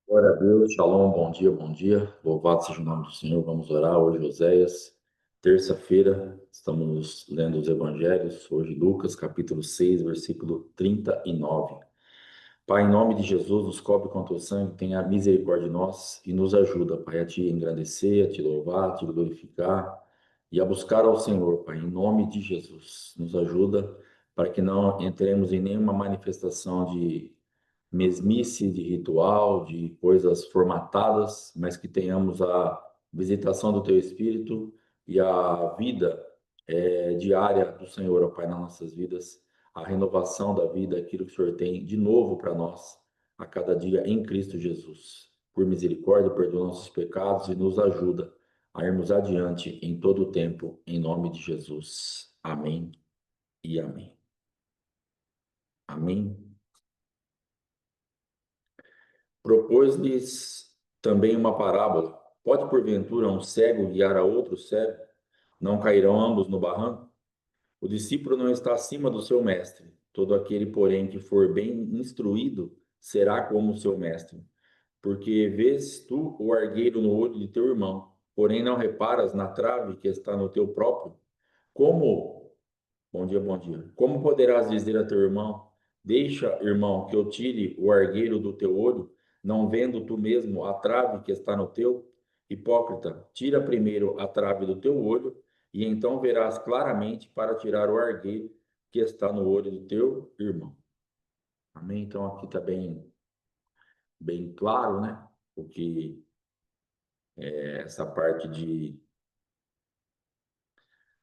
Glória a Deus, Shalom, bom dia, bom dia. Louvado seja o nome do Senhor. Vamos orar hoje, Oséias, terça-feira. Estamos lendo os evangelhos. Hoje, Lucas, capítulo 6, versículo 39. Pai, em nome de Jesus, nos cobre com teu sangue, tenha misericórdia de nós e nos ajuda, Pai, a te engrandecer, a te louvar, a te glorificar e a buscar ao Senhor, Pai, em nome de Jesus. Nos ajuda para que não entremos em nenhuma manifestação de mesmice, de ritual, de coisas formatadas, mas que tenhamos a visitação do Teu Espírito e a vida diária do Senhor, ó Pai, nas nossas vidas, a renovação da vida, aquilo que o Senhor tem de novo para nós a cada dia em Cristo Jesus. Por misericórdia, perdoa nossos pecados e nos ajuda a irmos adiante em todo o tempo, em nome de Jesus. Amém e amém. Amém. Propôs-lhes também uma parábola. Pode, porventura, um cego guiar a outro cego? Não cairão ambos no barranco? O discípulo não está acima do seu mestre. Todo aquele, porém, que for bem instruído, será como o seu mestre. Porque vês tu o argueiro no olho de teu irmão, porém não reparas na trave que está no teu próprio? Como Bom dia, bom dia. Como poderás dizer a teu irmão: Deixa, irmão, que eu tire o argueiro do teu olho, não vendo tu mesmo a trave que está no teu? Hipócrita, tira primeiro a trave do teu olho, e então verás claramente para tirar o argueiro que está no olho do teu irmão. Amém? Então aqui está bem claro, né? O que é essa parte de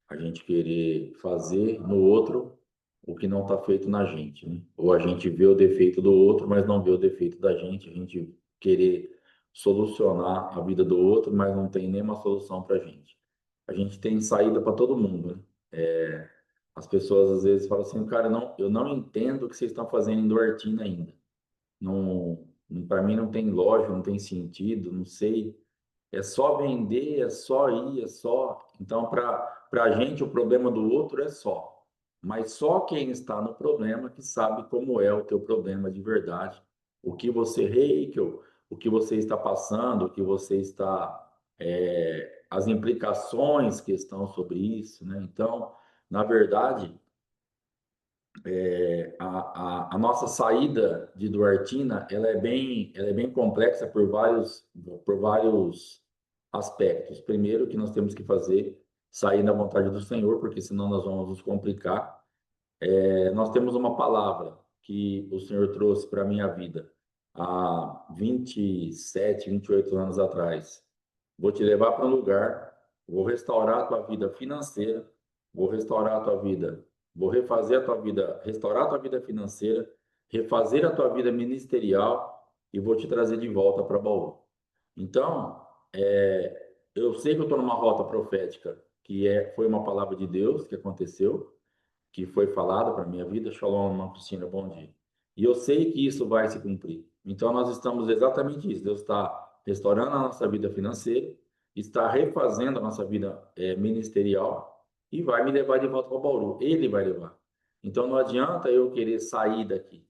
a gente querer fazer no outro o que não está feito na gente, né? Ou a gente vê o defeito do outro, mas não vê o defeito da gente, a gente querer solucionar a vida do outro, mas não tem nenhuma solução para a gente. A gente tem saída para todo mundo, né? As pessoas às vezes falam assim, cara, não, eu não entendo o que vocês estão fazendo em Duartina ainda. Não, para mim não tem lógica, não tem sentido, não sei. É só vender, é só ir, é só. Então, para a gente, o problema do outro é só. Mas só quem está no problema que sabe como é o teu problema de verdade. O que você, Heikel, o que você está passando, o que você está. As implicações que estão sobre isso, né? Então, na verdade, a nossa saída de Duartina, ela é bem complexa por vários aspectos. Primeiro, que nós temos que fazer sair da vontade do Senhor, porque senão nós vamos nos complicar. Nós temos uma palavra que o Senhor trouxe para a minha vida há 27, 28 anos atrás. Vou te levar para um lugar, vou restaurar a tua vida financeira, vou restaurar a tua vida, vou refazer a tua vida, restaurar a tua vida financeira, refazer a tua vida ministerial e vou te trazer de volta para Bauru. Então, eu sei que eu estou numa rota profética, foi uma palavra de Deus que aconteceu, que foi falada para a minha vida. Shalom, irmã Cristina, bom dia. E eu sei que isso vai se cumprir. Então, nós estamos exatamente isso. Deus está restaurando a nossa vida financeira, está refazendo a nossa vida ministerial e vai me levar de volta para Bauru. Ele vai levar. Então, não adianta eu querer sair daqui,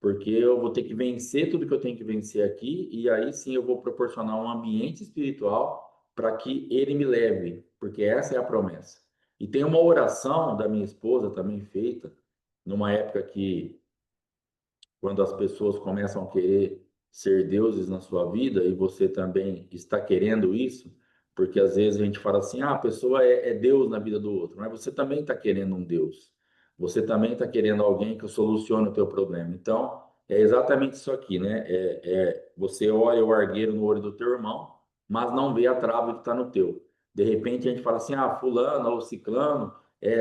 porque eu vou ter que vencer tudo que eu tenho que vencer aqui, e aí sim eu vou proporcionar um ambiente espiritual para que ele me leve, porque essa é a promessa. E tem uma oração da minha esposa também feita, numa época que, quando as pessoas começam a querer ser deuses na sua vida, e você também está querendo isso, porque às vezes a gente fala assim, a pessoa é Deus na vida do outro, mas você também está querendo um Deus. Você também está querendo alguém que solucione o teu problema. Então, é exatamente isso aqui, né? Você olha o argueiro no olho do teu irmão, mas não vê a trave que está no teu. De repente a gente fala assim, fulano ou ciclano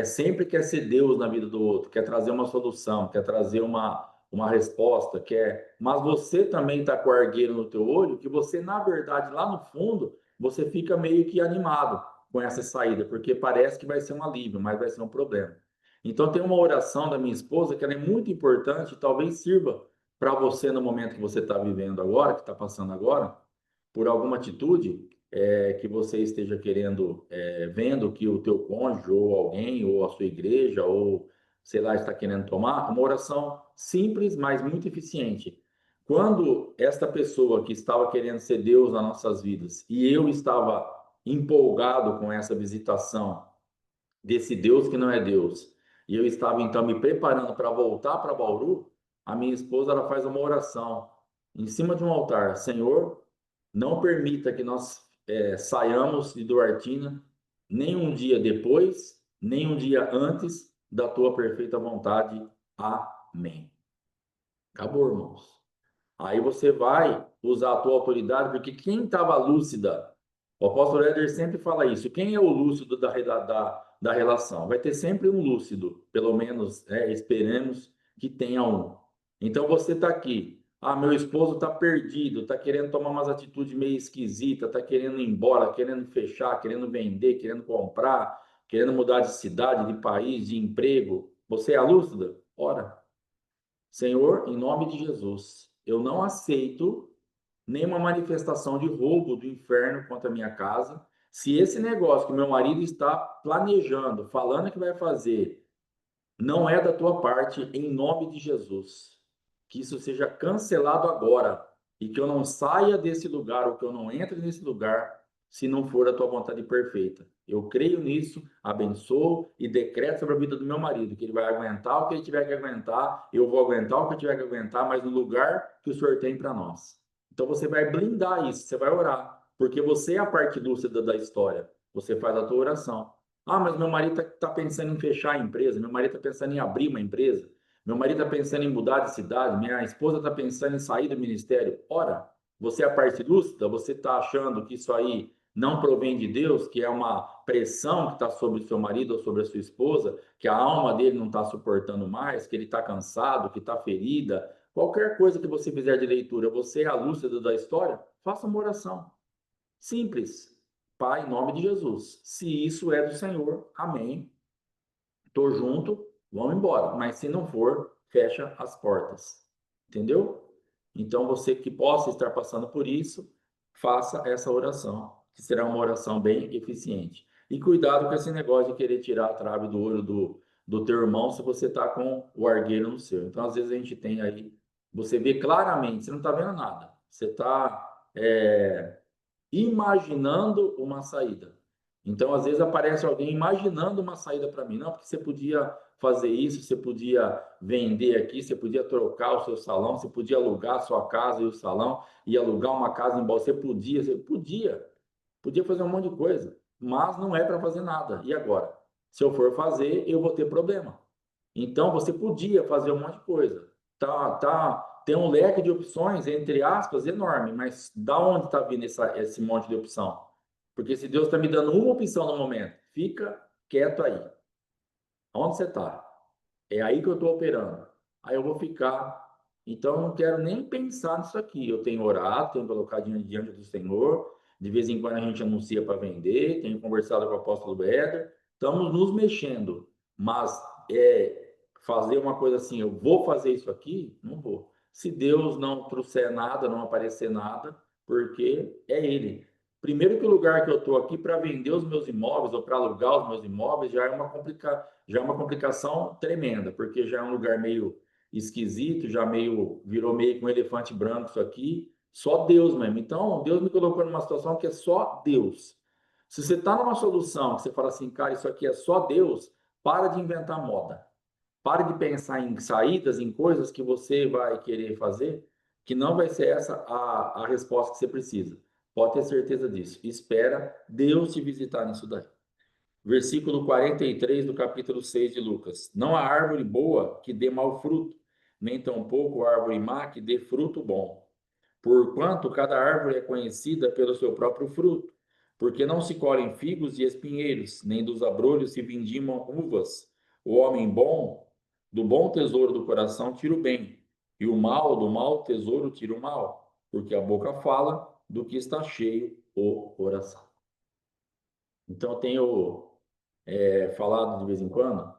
sempre quer ser Deus na vida do outro, quer trazer uma solução, quer trazer uma resposta, mas você também está com a argueira no teu olho, que você, na verdade, lá no fundo, você fica meio que animado com essa saída, porque parece que vai ser um alívio, mas vai ser um problema. Então, tem uma oração da minha esposa que ela é muito importante, talvez sirva para você no momento que você está vivendo agora, que está passando agora, por alguma atitude que você esteja querendo, vendo que o teu cônjuge ou alguém, ou a sua igreja, ou sei lá, está querendo tomar, uma oração simples, mas muito eficiente. Quando esta pessoa que estava querendo ser Deus nas nossas vidas e eu estava empolgado com essa visitação desse Deus que não é Deus, e eu estava então me preparando para voltar para Bauru, a minha esposa ela faz uma oração em cima de um altar: Senhor, não permita que nós saiamos de Duartina nem um dia depois, nem um dia antes da tua perfeita vontade. Amém. Acabou, irmãos. Aí você vai usar a tua autoridade, porque quem estava lúcida, o apóstolo Éder sempre fala isso, quem é o lúcido da relação? Vai ter sempre um lúcido, pelo menos, esperemos que tenha um. Então você está aqui, meu esposo está perdido, está querendo tomar umas atitudes meio esquisitas, está querendo ir embora, querendo fechar, querendo vender, querendo comprar, querendo mudar de cidade, de país, de emprego. Você é a lúcida? Ora. Senhor, em nome de Jesus, eu não aceito nenhuma manifestação de roubo do inferno contra a minha casa. Se esse negócio que meu marido está planejando, falando que vai fazer, não é da tua parte, em nome de Jesus, que isso seja cancelado agora e que eu não saia desse lugar ou que eu não entre nesse lugar se não for a tua vontade perfeita. Eu creio nisso, abençoo e decreto sobre a vida do meu marido que ele vai aguentar o que ele tiver que aguentar, eu vou aguentar o que eu tiver que aguentar, mas no lugar que o Senhor tem para nós. Então você vai blindar isso, você vai orar, porque você é a parte lúcida da história. Você faz a tua oração. Mas meu marido está pensando em fechar a empresa, meu marido está pensando em abrir uma empresa, meu marido está pensando em mudar de cidade, minha esposa está pensando em sair do ministério. Ora, você é a parte lúcida, você está achando que isso aí não provém de Deus, que é uma pressão que está sobre o seu marido ou sobre a sua esposa, que a alma dele não está suportando mais, que ele está cansado, que está ferida. Qualquer coisa que você fizer de leitura, você é a lúcida da história, faça uma oração. Simples. Pai, em nome de Jesus. Se isso é do Senhor, amém. Tô junto, vamos embora. Mas se não for, fecha as portas. Entendeu? Então, você que possa estar passando por isso, faça essa oração, que será uma oração bem eficiente. E cuidado com esse negócio de querer tirar a trave do olho do teu irmão se você está com o argueiro no seu. Então, às vezes, a gente tem aí, você vê claramente, você não está vendo nada. Você está imaginando uma saída. Então, às vezes aparece alguém imaginando uma saída para mim. Não, porque você podia fazer isso, você podia vender aqui, você podia trocar o seu salão, você podia alugar a sua casa e o salão e alugar uma casa em Bauru. Podia fazer um monte de coisa, mas não é para fazer nada. E agora? Se eu for fazer, eu vou ter problema. Então, você podia fazer um monte de coisa. Tem um leque de opções, entre aspas, enorme, mas da onde está vindo esse monte de opção? Porque se Deus está me dando uma opção no momento, fica quieto aí. Onde você está? É aí que eu estou operando. Aí eu vou ficar. Então, eu não quero nem pensar nisso aqui. Eu tenho orado, tenho colocado diante do Senhor. De vez em quando a gente anuncia para vender. Tenho conversado com o apóstolo Éder. Estamos nos mexendo. Mas fazer uma coisa assim, eu vou fazer isso aqui? Não vou. Se Deus não trouxer nada, não aparecer nada, porque é Ele. Primeiro que o lugar que eu estou aqui para vender os meus imóveis ou para alugar os meus imóveis já é uma complicação tremenda, porque já é um lugar meio esquisito, virou meio que um elefante branco isso aqui, só Deus mesmo. Então, Deus me colocou numa situação que é só Deus. Se você está numa solução que você fala assim, cara, isso aqui é só Deus, para de inventar moda. Pare de pensar em saídas, em coisas que você vai querer fazer, que não vai ser essa a resposta que você precisa. Pode ter certeza disso. Espera Deus te visitar nisso daí. Versículo 43 do capítulo 6 de Lucas. Não há árvore boa que dê mau fruto, nem tampouco árvore má que dê fruto bom. Porquanto cada árvore é conhecida pelo seu próprio fruto. Porque não se colhem figos de espinheiros, nem dos abrolhos se vindimam uvas. O homem bom, do bom tesouro do coração, tira o bem, e o mal, do mau tesouro, tira o mal. Porque a boca fala do que está cheio o coração. Então, eu tenho falado de vez em quando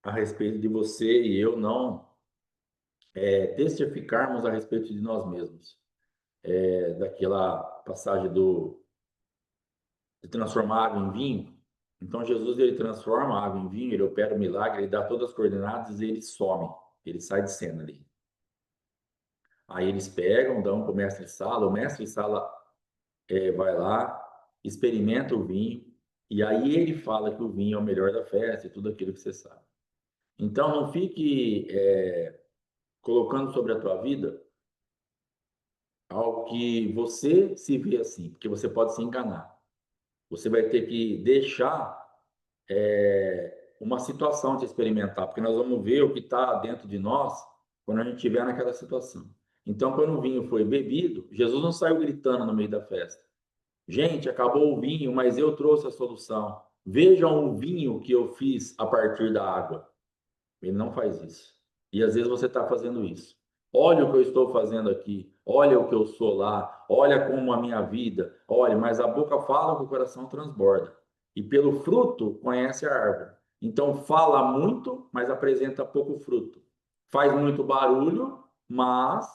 a respeito de você e eu não testificarmos a respeito de nós mesmos. Daquela passagem de transformar água em vinho. Então Jesus ele transforma a água em vinho, ele opera o milagre, ele dá todas as coordenadas e ele some, ele sai de cena ali. Aí eles pegam, dão para o mestre de sala, o mestre de sala vai lá, experimenta o vinho, e aí ele fala que o vinho é o melhor da festa e tudo aquilo que você sabe. Então não fique colocando sobre a tua vida algo que você se vê assim, porque você pode se enganar. Você vai ter que deixar uma situação de experimentar, porque nós vamos ver o que está dentro de nós quando a gente estiver naquela situação. Então, quando o vinho foi bebido, Jesus não saiu gritando no meio da festa. Gente, acabou o vinho, mas eu trouxe a solução. Vejam o vinho que eu fiz a partir da água. Ele não faz isso. E às vezes você está fazendo isso. Olha o que eu estou fazendo aqui. Olha o que eu sou lá. Olha como a minha vida. Olha, mas a boca fala que o coração transborda. E pelo fruto conhece a árvore. Então fala muito, mas apresenta pouco fruto. Faz muito barulho, mas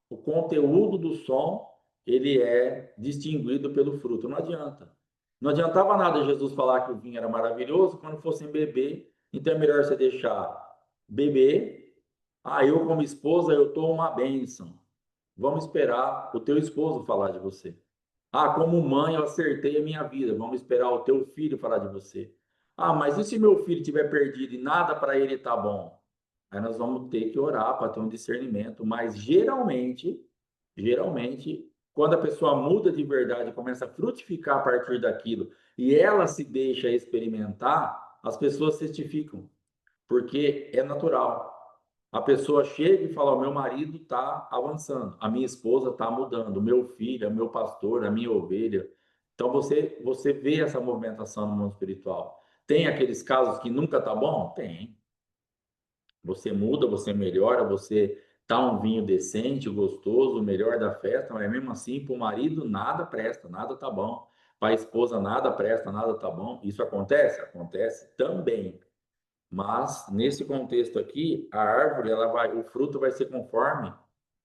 o conteúdo do som ele é distinguido pelo fruto. Não adianta. Não adiantava nada Jesus falar que o vinho era maravilhoso quando fossem beber. Então é melhor você deixar beber. Ah, eu como esposa, eu tô uma bênção. Vamos esperar o teu esposo falar de você. Ah, como mãe, eu acertei a minha vida. Vamos esperar o teu filho falar de você. Ah, mas e se meu filho tiver perdido e nada para ele tá bom? Aí nós vamos ter que orar para ter um discernimento. Mas geralmente, quando a pessoa muda de verdade, começa a frutificar a partir daquilo e ela se deixa experimentar, as pessoas certificam porque é natural. A pessoa chega e fala: o meu marido está avançando, a minha esposa está mudando, o meu filho, o meu pastor, a minha ovelha. Então você vê essa movimentação no mundo espiritual. Tem aqueles casos que nunca tá bom? Tem. Você muda, você melhora, você tá um vinho decente, gostoso, o melhor da festa, mas mesmo assim, para o marido nada presta, nada tá bom. Para a esposa nada presta, nada tá bom. Isso acontece? Acontece também. Mas nesse contexto aqui, a árvore, o fruto vai ser conforme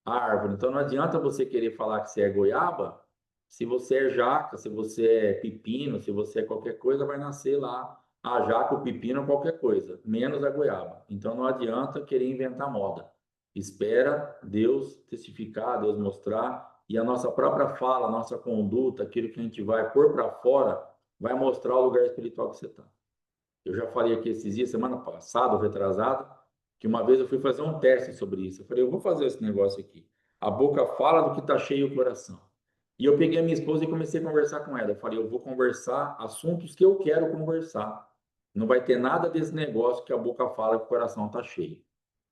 a árvore. Então não adianta você querer falar que você é goiaba, se você é jaca, se você é pepino, se você é qualquer coisa, vai nascer lá a jaca, o pepino, qualquer coisa, menos a goiaba. Então não adianta querer inventar moda. Espera Deus testificar, Deus mostrar, e a nossa própria fala, a nossa conduta, aquilo que a gente vai pôr para fora, vai mostrar o lugar espiritual que você está. Eu já falei aqui esses dias, semana passada, ou retrasada, que uma vez eu fui fazer um teste sobre isso. Eu falei, eu vou fazer esse negócio aqui. A boca fala do que está cheio o coração. E eu peguei a minha esposa e comecei a conversar com ela. Eu falei, eu vou conversar assuntos que eu quero conversar. Não vai ter nada desse negócio que a boca fala que o coração está cheio.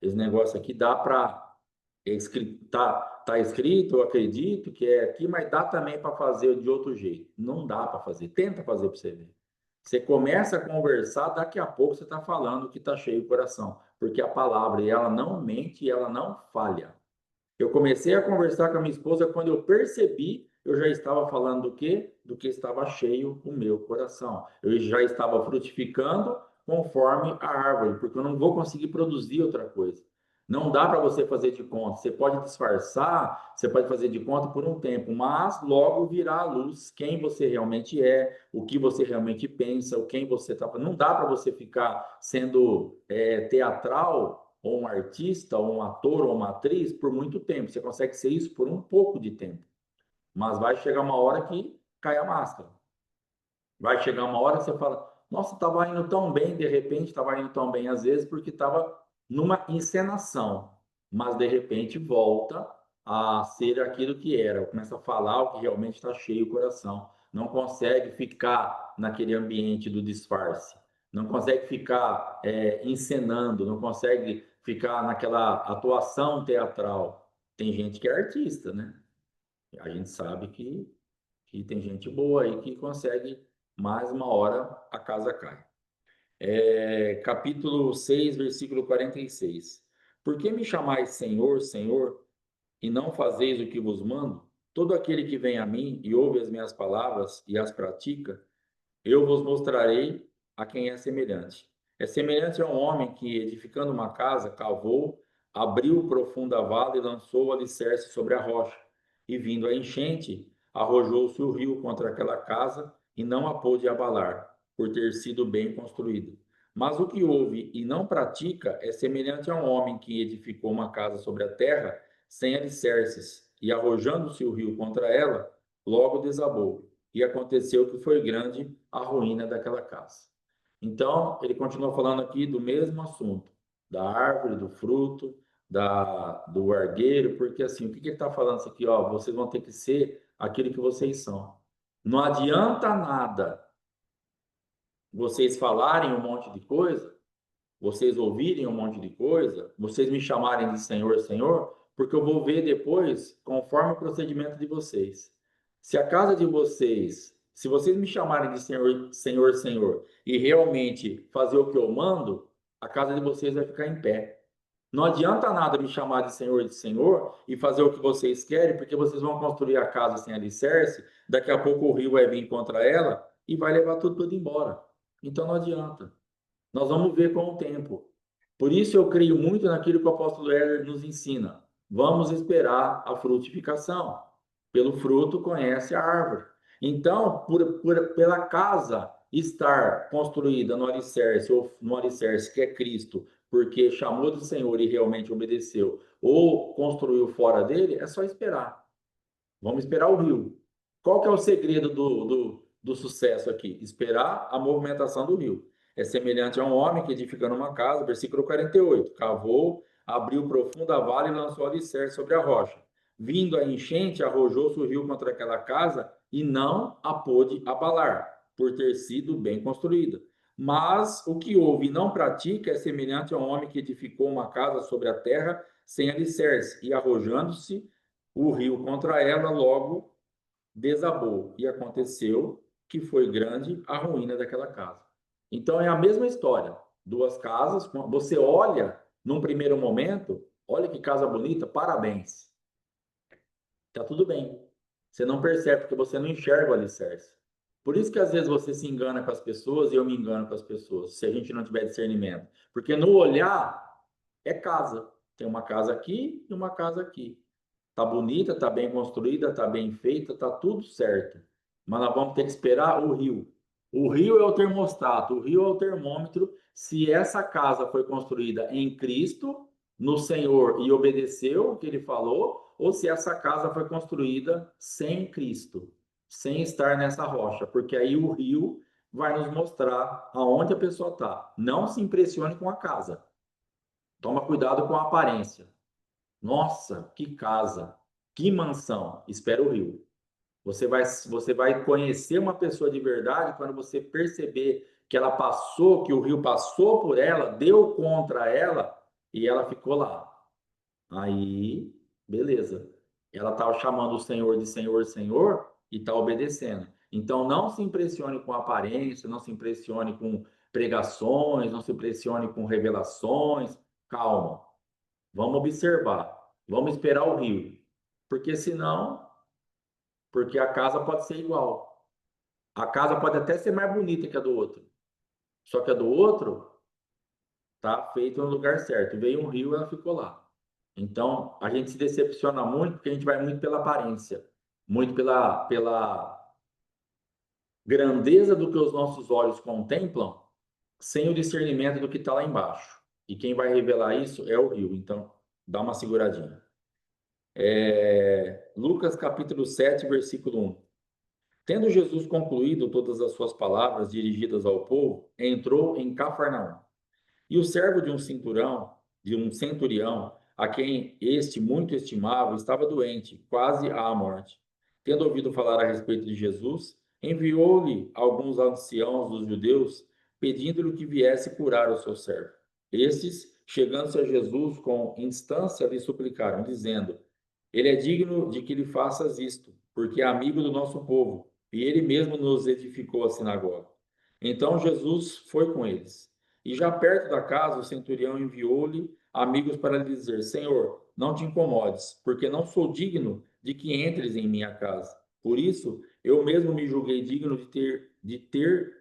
Esse negócio aqui dá para. Tá escrito, eu acredito que é aqui, mas dá também para fazer de outro jeito. Não dá para fazer. Tenta fazer para você ver. Você começa a conversar, daqui a pouco você está falando que está cheio o coração, porque a palavra, ela não mente e ela não falha. Eu comecei a conversar com a minha esposa quando eu percebi, eu já estava falando do quê? Do que estava cheio o meu coração. Eu já estava frutificando conforme a árvore, porque eu não vou conseguir produzir outra coisa. Não dá para você fazer de conta. Você pode disfarçar, você pode fazer de conta por um tempo, mas logo virá à luz quem você realmente é, o que você realmente pensa, o quem você está. Não dá para você ficar sendo teatral ou um artista, ou um ator, ou uma atriz por muito tempo. Você consegue ser isso por um pouco de tempo. Mas vai chegar uma hora que cai a máscara. Vai chegar uma hora que você fala, nossa, estava indo tão bem, de repente estava indo tão bem, às vezes, porque estava numa encenação. Mas de repente volta a ser aquilo que era. Começa a falar o que realmente está cheio o coração. Não consegue ficar naquele ambiente do disfarce. Não consegue ficar encenando, não consegue ficar naquela atuação teatral. Tem gente que é artista, né? A gente sabe que tem gente boa aí que consegue, mais uma hora a casa cai. Capítulo 6, versículo 46. Por que me chamais Senhor, Senhor, e não fazeis o que vos mando? Todo aquele que vem a mim e ouve as minhas palavras e as pratica, eu vos mostrarei a quem é semelhante. É semelhante a um homem que, edificando uma casa, cavou, abriu profunda vala e lançou o alicerce sobre a rocha. E vindo a enchente, arrojou-se o rio contra aquela casa e não a pôde abalar, por ter sido bem construída. Mas o que ouve e não pratica é semelhante a um homem que edificou uma casa sobre a terra sem alicerces, e arrojando-se o rio contra ela, logo desabou. E aconteceu que foi grande a ruína daquela casa. Então, ele continua falando aqui do mesmo assunto, da árvore, do fruto, do argueiro, porque assim, o que ele está falando isso aqui? Ó, vocês vão ter que ser aquilo que vocês são. Não adianta nada vocês falarem um monte de coisa, vocês ouvirem um monte de coisa, vocês me chamarem de Senhor, Senhor, porque eu vou ver depois conforme o procedimento de vocês. Se a casa de vocês, se vocês me chamarem de Senhor, Senhor, Senhor, e realmente fazer o que eu mando, a casa de vocês vai ficar em pé. Não adianta nada me chamar de Senhor e fazer o que vocês querem, porque vocês vão construir a casa sem alicerce, daqui a pouco o rio vai vir contra ela e vai levar tudo embora. Então não adianta. Nós vamos ver com o tempo. Por isso eu creio muito naquilo que o apóstolo Heller nos ensina. Vamos esperar a frutificação. Pelo fruto conhece a árvore. Então, pela casa estar construída no alicerce, ou no alicerce que é Cristo, porque chamou do Senhor e realmente obedeceu, ou construiu fora dele, é só esperar. Vamos esperar o rio. Qual que é o segredo do sucesso aqui? Esperar a movimentação do rio. É semelhante a um homem que edificando uma casa, versículo 48, cavou, abriu profunda vala e lançou alicerce sobre a rocha. Vindo a enchente, arrojou-se o rio contra aquela casa e não a pôde abalar, por ter sido bem construída. Mas o que ouve e não pratica é semelhante a um homem que edificou uma casa sobre a terra sem alicerce, e arrojando-se o rio contra ela, logo desabou. E aconteceu que foi grande a ruína daquela casa. Então é a mesma história. Duas casas, você olha num primeiro momento, olha que casa bonita, parabéns. Tá tudo bem. Você não percebe porque você não enxerga o alicerce. Por isso que às vezes você se engana com as pessoas e eu me engano com as pessoas, se a gente não tiver discernimento. Porque no olhar é casa. Tem uma casa aqui e uma casa aqui. Tá bonita, tá bem construída, tá bem feita, tá tudo certo. Mas nós vamos ter que esperar o rio. O rio é o termostato, o rio é o termômetro. Se essa casa foi construída em Cristo, no Senhor, e obedeceu o que ele falou, ou se essa casa foi construída sem Cristo, sem estar nessa rocha, porque aí o rio vai nos mostrar aonde a pessoa está. Não se impressione com a casa. Toma cuidado com a aparência. Nossa, que casa, que mansão. Espera o rio. Você vai conhecer uma pessoa de verdade quando você perceber que ela passou, que o rio passou por ela, deu contra ela e ela ficou lá. Aí, beleza. Ela está chamando o Senhor de Senhor, Senhor e está obedecendo. Então, não se impressione com aparência, não se impressione com pregações, não se impressione com revelações. Calma. Vamos observar. Vamos esperar o rio. Porque senão, porque a casa pode ser igual. A casa pode até ser mais bonita que a do outro. Só que a do outro tá feita no lugar certo. Veio um rio, ela ficou lá. Então, a gente se decepciona muito porque a gente vai muito pela aparência, muito pela grandeza do que os nossos olhos contemplam, sem o discernimento do que está lá embaixo. E quem vai revelar isso é o rio. Então, dá uma seguradinha. Lucas capítulo 7, versículo 1. Tendo Jesus concluído todas as suas palavras dirigidas ao povo, entrou em Cafarnaum. E o servo de um centurião, a quem este muito estimava, estava doente, quase à morte. Tendo ouvido falar a respeito de Jesus, enviou-lhe alguns anciãos dos judeus, pedindo-lhe que viesse curar o seu servo. Estes, chegando-se a Jesus com instância, lhe suplicaram, dizendo: Ele é digno de que lhe faças isto, porque é amigo do nosso povo, e ele mesmo nos edificou a sinagoga. Então Jesus foi com eles. E já perto da casa, o centurião enviou-lhe amigos para lhe dizer: Senhor, não te incomodes, porque não sou digno de que entres em minha casa. Por isso, eu mesmo me julguei digno de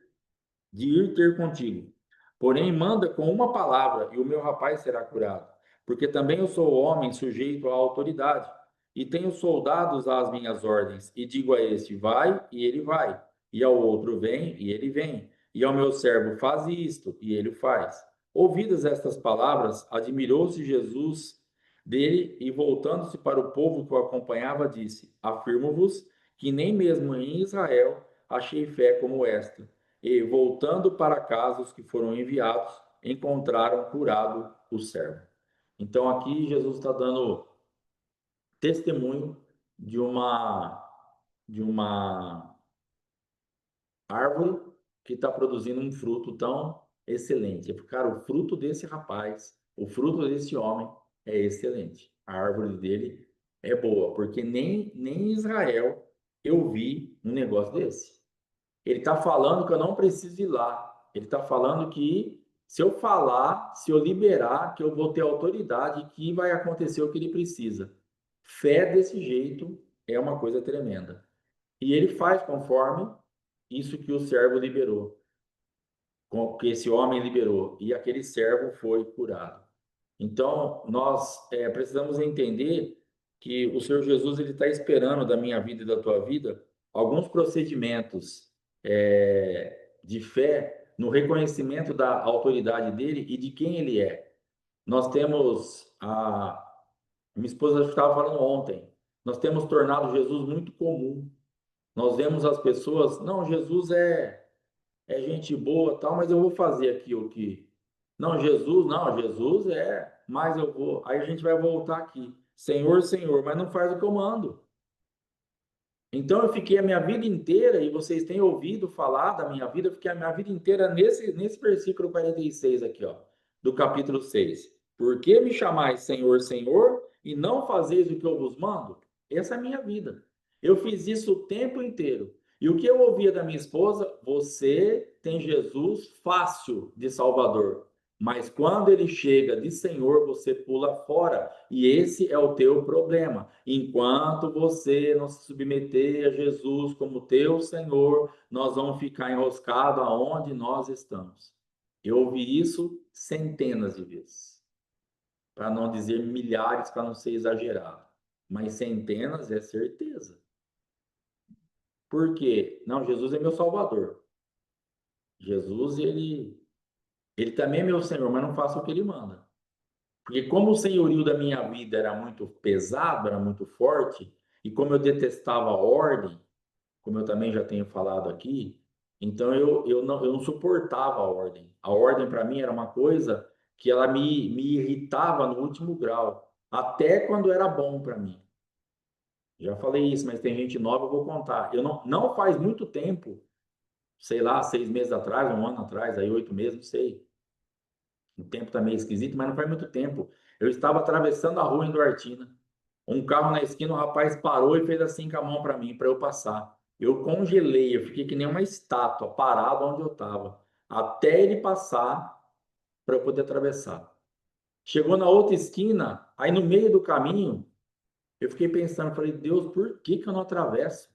ir ter contigo. Porém, manda com uma palavra e o meu rapaz será curado. Porque também eu sou homem sujeito à autoridade e tenho soldados às minhas ordens. E digo a este: vai, e ele vai. E ao outro: vem, e ele vem. e ao meu servo, faze isto, e ele o faz. Ouvidas estas palavras, admirou-se Jesus dele e, voltando-se para o povo que o acompanhava, disse: Afirmo-vos que nem mesmo em Israel achei fé como esta. E, voltando para casa, os que foram enviados encontraram curado o servo. Então, aqui Jesus está dando testemunho de uma árvore que está produzindo um fruto tão excelente. Cara, o fruto desse rapaz, o fruto desse homem é excelente. A árvore dele é boa, porque nem em Israel eu vi um negócio desse. Ele está falando que eu não preciso ir lá. Ele está falando que se eu falar, se eu liberar, que eu vou ter autoridade, que vai acontecer o que ele precisa. Fé desse jeito é uma coisa tremenda. E ele faz conforme isso que o servo liberou, que esse homem liberou, e aquele servo foi curado. Então, nós precisamos entender que o Senhor Jesus ele está esperando da minha vida e da tua vida alguns procedimentos de fé no reconhecimento da autoridade dele e de quem ele é. Nós temos minha esposa estava falando ontem, nós temos tornado Jesus muito comum. Nós vemos as pessoas, não, Jesus é gente boa, tal, mas eu vou fazer aqui o que. Não, Jesus mas eu vou. Aí a gente vai voltar aqui. Senhor, Senhor, mas não faz o que eu mando. Então eu fiquei a minha vida inteira, e vocês têm ouvido falar da minha vida, eu fiquei a minha vida inteira nesse versículo 46 aqui, ó, do capítulo 6. Por que me chamais Senhor, Senhor, e não fazeis o que eu vos mando? Essa é a minha vida. Eu fiz isso o tempo inteiro. E o que eu ouvia da minha esposa, você tem Jesus fácil de Salvador. Mas quando ele chega de Senhor, você pula fora. E esse é o teu problema. Enquanto você não se submeter a Jesus como teu Senhor, nós vamos ficar enroscados aonde nós estamos. Eu ouvi isso centenas de vezes, para não dizer milhares, para não ser exagerado. Mas centenas é certeza. Por quê? Não, Jesus é meu Salvador. Jesus, ele também é meu Senhor, mas não faço o que ele manda. Porque como o senhorio da minha vida era muito pesado, era muito forte, e como eu detestava a ordem, como eu também já tenho falado aqui, então eu não suportava a ordem. A ordem para mim era uma coisa que ela me irritava no último grau, até quando era bom para mim. Já falei isso, mas tem gente nova, eu vou contar. Eu não faz muito tempo, sei lá, 6 meses atrás, um ano atrás, aí 8 meses, não sei. O tempo tá meio esquisito, mas não faz muito tempo. Eu estava atravessando a rua em Duartina. Um carro na esquina, o rapaz parou e fez assim com a mão para mim, para eu passar. Eu congelei, eu fiquei que nem uma estátua, parado onde eu estava, até ele passar para eu poder atravessar. Chegou na outra esquina, aí no meio do caminho, eu fiquei pensando, falei, Deus, por que que eu não atravesso?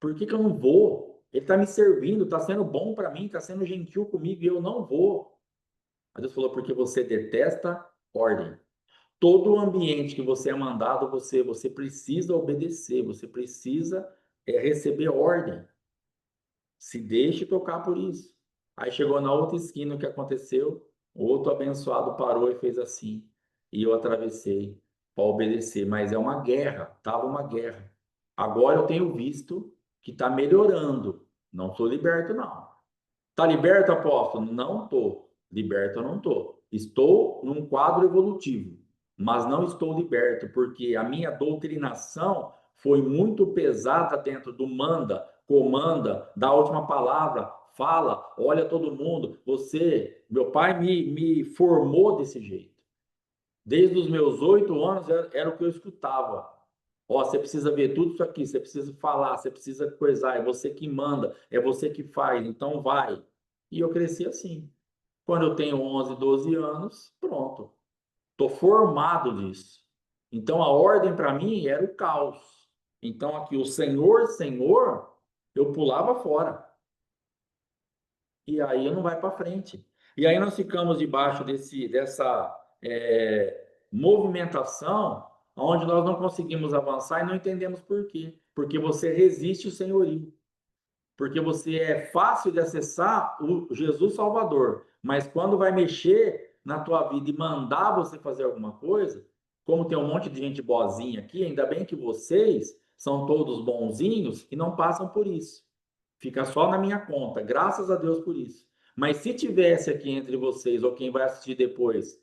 Por que que eu não vou? Ele está me servindo, está sendo bom para mim, está sendo gentil comigo e eu não vou. Aí Deus falou, porque você detesta ordem. Todo o ambiente que você é mandado, você precisa obedecer, você precisa receber ordem. Se deixe tocar por isso. Aí chegou na outra esquina, o que aconteceu? O outro abençoado parou e fez assim. E eu atravessei para obedecer. Mas é uma guerra, estava uma guerra. Agora eu tenho visto que está melhorando. Não estou liberto, não. Está liberto, apóstolo? Não estou. Liberto eu não estou. Estou num quadro evolutivo, mas não estou liberto, porque a minha doutrinação foi muito pesada dentro do manda, comanda, da última palavra, fala, olha todo mundo. Meu pai me formou desse jeito. Desde os meus 8 anos era o que eu escutava. Ó, você precisa ver tudo isso aqui, você precisa falar, você precisa coisar, é você que manda, é você que faz, então vai. E eu cresci assim. Quando eu tenho 11, 12 anos, pronto. Estou formado disso. Então a ordem para mim era o caos. Então aqui o Senhor, Senhor, eu pulava fora. E aí não vai para frente. E aí nós ficamos debaixo dessa movimentação, onde nós não conseguimos avançar e não entendemos por quê. Porque você resiste o senhorio. porque você é fácil de acessar o Jesus Salvador, mas quando vai mexer na tua vida e mandar você fazer alguma coisa, como tem um monte de gente boazinha aqui, ainda bem que vocês são todos bonzinhos e não passam por isso. Fica só na minha conta, graças a Deus por isso. Mas se tivesse aqui entre vocês, ou quem vai assistir depois,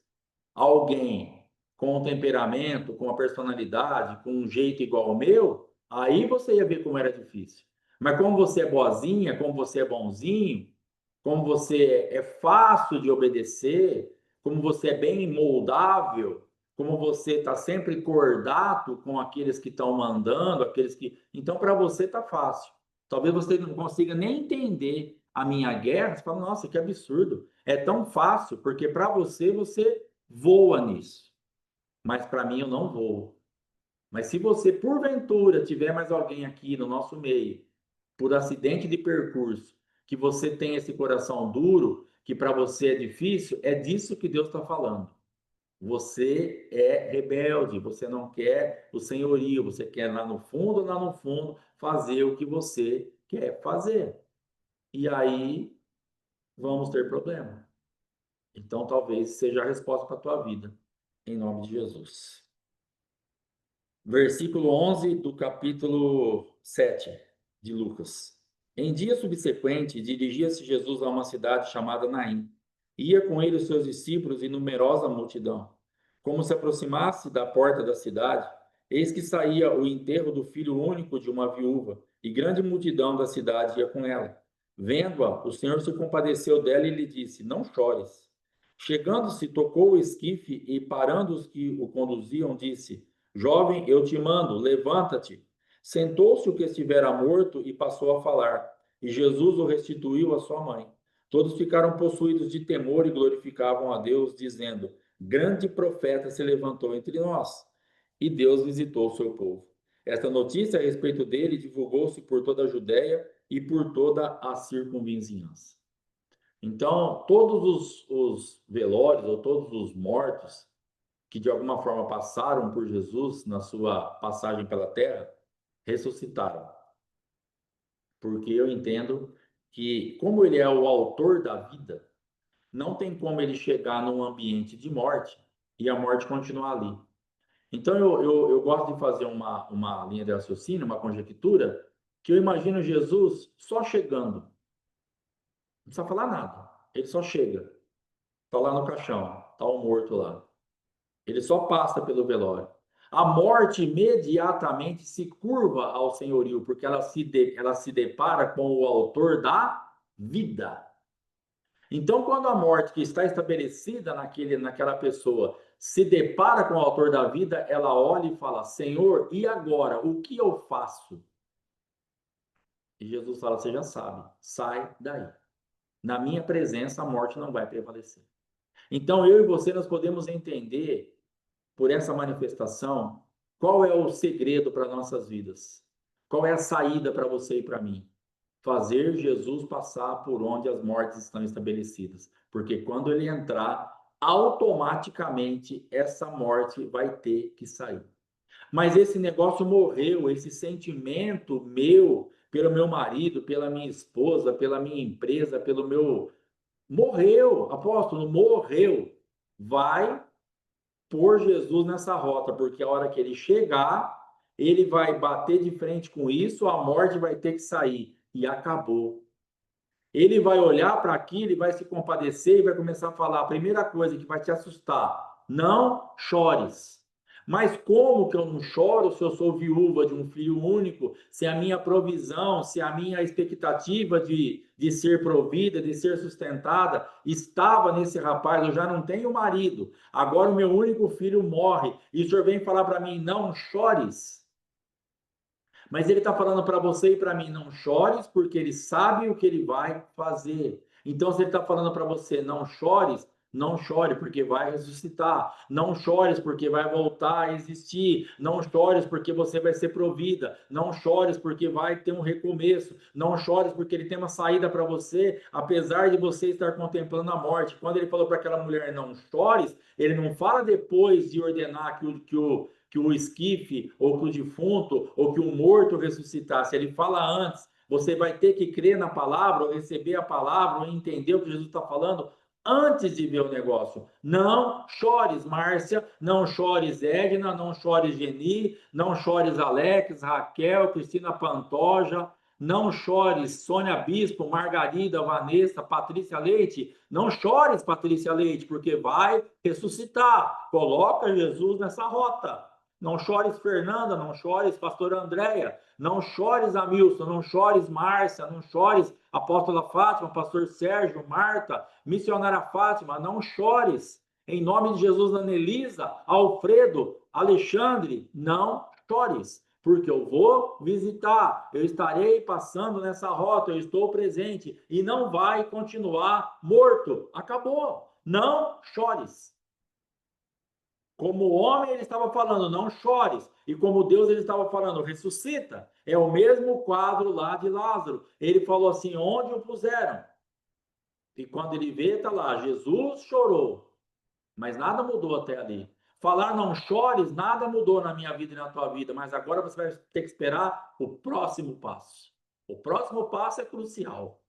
alguém com um temperamento, com uma personalidade, com um jeito igual ao meu, aí você ia ver como era difícil. Mas como você é boazinha, como você é bonzinho, como você é fácil de obedecer, como você é bem moldável, como você está sempre cordato com aqueles que estão mandando, aqueles que. Então, para você está fácil. Talvez você não consiga nem entender a minha guerra. Você fala, nossa, que absurdo. É tão fácil, porque para você, você voa nisso. Mas para mim, eu não vou. Mas se você, porventura, tiver mais alguém aqui no nosso meio, por acidente de percurso, que você tem esse coração duro, que para você é difícil, é disso que Deus está falando. Você é rebelde, você não quer o senhorio, você quer lá no fundo, fazer o que você quer fazer. E aí vamos ter problema. Então talvez seja a resposta para a tua vida, em nome de Jesus. Versículo 11 do capítulo 7 de Lucas. Em dia subsequente, dirigia-se Jesus a uma cidade chamada Naim. Ia com ele os seus discípulos e numerosa multidão. Como se aproximasse da porta da cidade, eis que saía o enterro do filho único de uma viúva, e grande multidão da cidade ia com ela. Vendo-a, o Senhor se compadeceu dela e lhe disse: Não chores. Chegando-se, tocou o esquife e, parando os que o conduziam, disse: Jovem, eu te mando, levanta-te. Sentou-se o que estivera morto e passou a falar. E Jesus o restituiu à sua mãe. Todos ficaram possuídos de temor e glorificavam a Deus, dizendo: Grande profeta se levantou entre nós. E Deus visitou o seu povo. Esta notícia a respeito dele divulgou-se por toda a Judéia e por toda a circunvizinhança. Então, todos os velórios ou todos os mortos que de alguma forma passaram por Jesus na sua passagem pela terra, ressuscitaram. Porque eu entendo que, como ele é o autor da vida, não tem como ele chegar num ambiente de morte e a morte continuar ali. Então, eu gosto de fazer uma linha de raciocínio, uma conjectura, que eu imagino Jesus só chegando. Não precisa falar nada. Ele só chega. Está lá no caixão. Está o morto lá. Ele só passa pelo velório. A morte imediatamente se curva ao senhorio, porque ela se depara com o autor da vida. Então, quando a morte que está estabelecida naquela pessoa se depara com o autor da vida, ela olha e fala: Senhor, e agora? O que eu faço? E Jesus fala: Você já sabe, sai daí. Na minha presença, a morte não vai prevalecer. Então, eu e você, nós podemos entender por essa manifestação, qual é o segredo para nossas vidas? Qual é a saída para você e para mim? Fazer Jesus passar por onde as mortes estão estabelecidas. Porque quando ele entrar, automaticamente essa morte vai ter que sair. Mas esse negócio morreu, esse sentimento meu, pelo meu marido, pela minha esposa, pela minha empresa, pelo meu. Morreu, apóstolo, morreu. Vai pôr Jesus nessa rota, porque a hora que ele chegar, ele vai bater de frente com isso, a morte vai ter que sair. E acabou. Ele vai olhar para aquilo, ele vai se compadecer e vai começar a falar a primeira coisa que vai te assustar: não chores. Mas como que eu não choro se eu sou viúva de um filho único, se a minha provisão, se a minha expectativa de ser provida, de ser sustentada, estava nesse rapaz, eu já não tenho marido, agora o meu único filho morre, e o senhor vem falar para mim, não chores? Mas ele está falando para você e para mim, não chores, porque ele sabe o que ele vai fazer. Então, se ele está falando para você, não chores, não chore, porque vai ressuscitar. Não chores, porque vai voltar a existir. Não chores, porque você vai ser provida. Não chores, porque vai ter um recomeço. Não chores, porque ele tem uma saída para você, apesar de você estar contemplando a morte. Quando ele falou para aquela mulher, não chores, ele não fala depois de ordenar que o esquife, ou que o defunto, ou que o morto ressuscitasse. Ele fala antes, Você vai ter que crer na palavra, ou receber a palavra, ou entender o que Jesus está falando antes de ver o negócio. Não chores, Márcia, não chores, Edna, não chores, Geni, não chores, Alex, Raquel, Cristina Pantoja, não chores, Sônia Bispo, Margarida, Vanessa, Patrícia Leite. Não chores, Patrícia Leite, porque vai ressuscitar. Coloca Jesus nessa rota. Não chores, Fernanda, não chores, pastor Andréia, não chores, Amilson, não chores, Márcia, não chores, apóstola Fátima, pastor Sérgio, Marta, missionária Fátima, não chores. Em nome de Jesus, Anelisa, Alfredo, Alexandre, não chores, porque eu vou visitar, eu estarei passando nessa rota, eu estou presente e não vai continuar morto. Acabou. Não chores. Como homem, ele estava falando, não chores. E como Deus, ele estava falando, ressuscita. É o mesmo quadro lá de Lázaro. Ele falou assim, onde o puseram? E quando ele vê, está lá, Jesus chorou. Mas nada mudou até ali. Falar não chores, nada mudou na minha vida e na tua vida. Mas agora você vai ter que esperar o próximo passo. O próximo passo é crucial.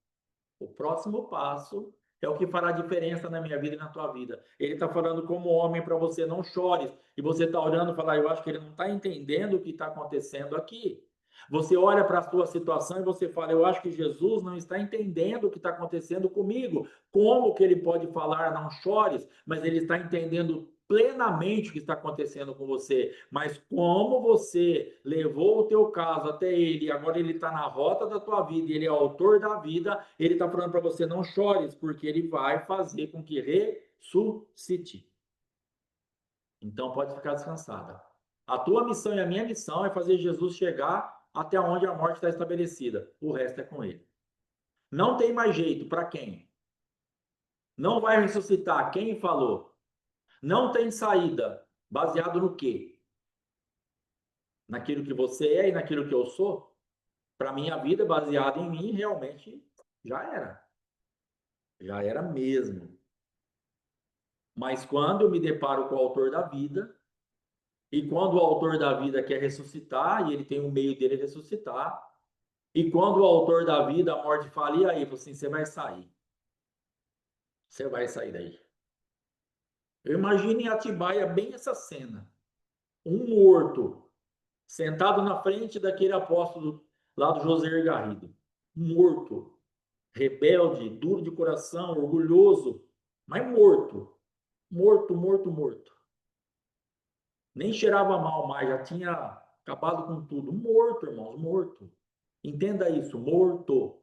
O próximo passo é o que fará diferença na minha vida e na tua vida. Ele está falando como homem para você, não chores. E você está olhando e fala, eu acho que ele não está entendendo o que está acontecendo aqui. Você olha para a sua situação e você fala, eu acho que Jesus não está entendendo o que está acontecendo comigo. Como que ele pode falar, não chores, mas ele está entendendo plenamente o que está acontecendo com você, mas como você levou o teu caso até ele, e agora ele está na rota da tua vida, ele é o autor da vida, ele está falando para você, não chores, porque ele vai fazer com que ressuscite. Então pode ficar descansada. A tua missão e a minha missão é fazer Jesus chegar até onde a morte está estabelecida. O resto é com ele. Não tem mais jeito. Para quem? Não vai ressuscitar. Quem falou? Não tem saída. Baseado no quê? Naquilo que você é e naquilo que eu sou? Para minha vida, baseada em mim, realmente já era. Já era mesmo. Mas quando eu me deparo com o autor da vida, e quando o autor da vida quer ressuscitar, e ele tem um meio dele ressuscitar, e quando o autor da vida, a morte fala, e aí? Assim, você vai sair. Você vai sair daí. Eu imagino em Atibaia bem essa cena. Um morto, sentado na frente daquele apóstolo lá do José Garrido. Morto, rebelde, duro de coração, orgulhoso, mas morto. Morto, morto, morto. Nem cheirava mal mais, já tinha acabado com tudo. Morto, irmãos, morto. Entenda isso, morto.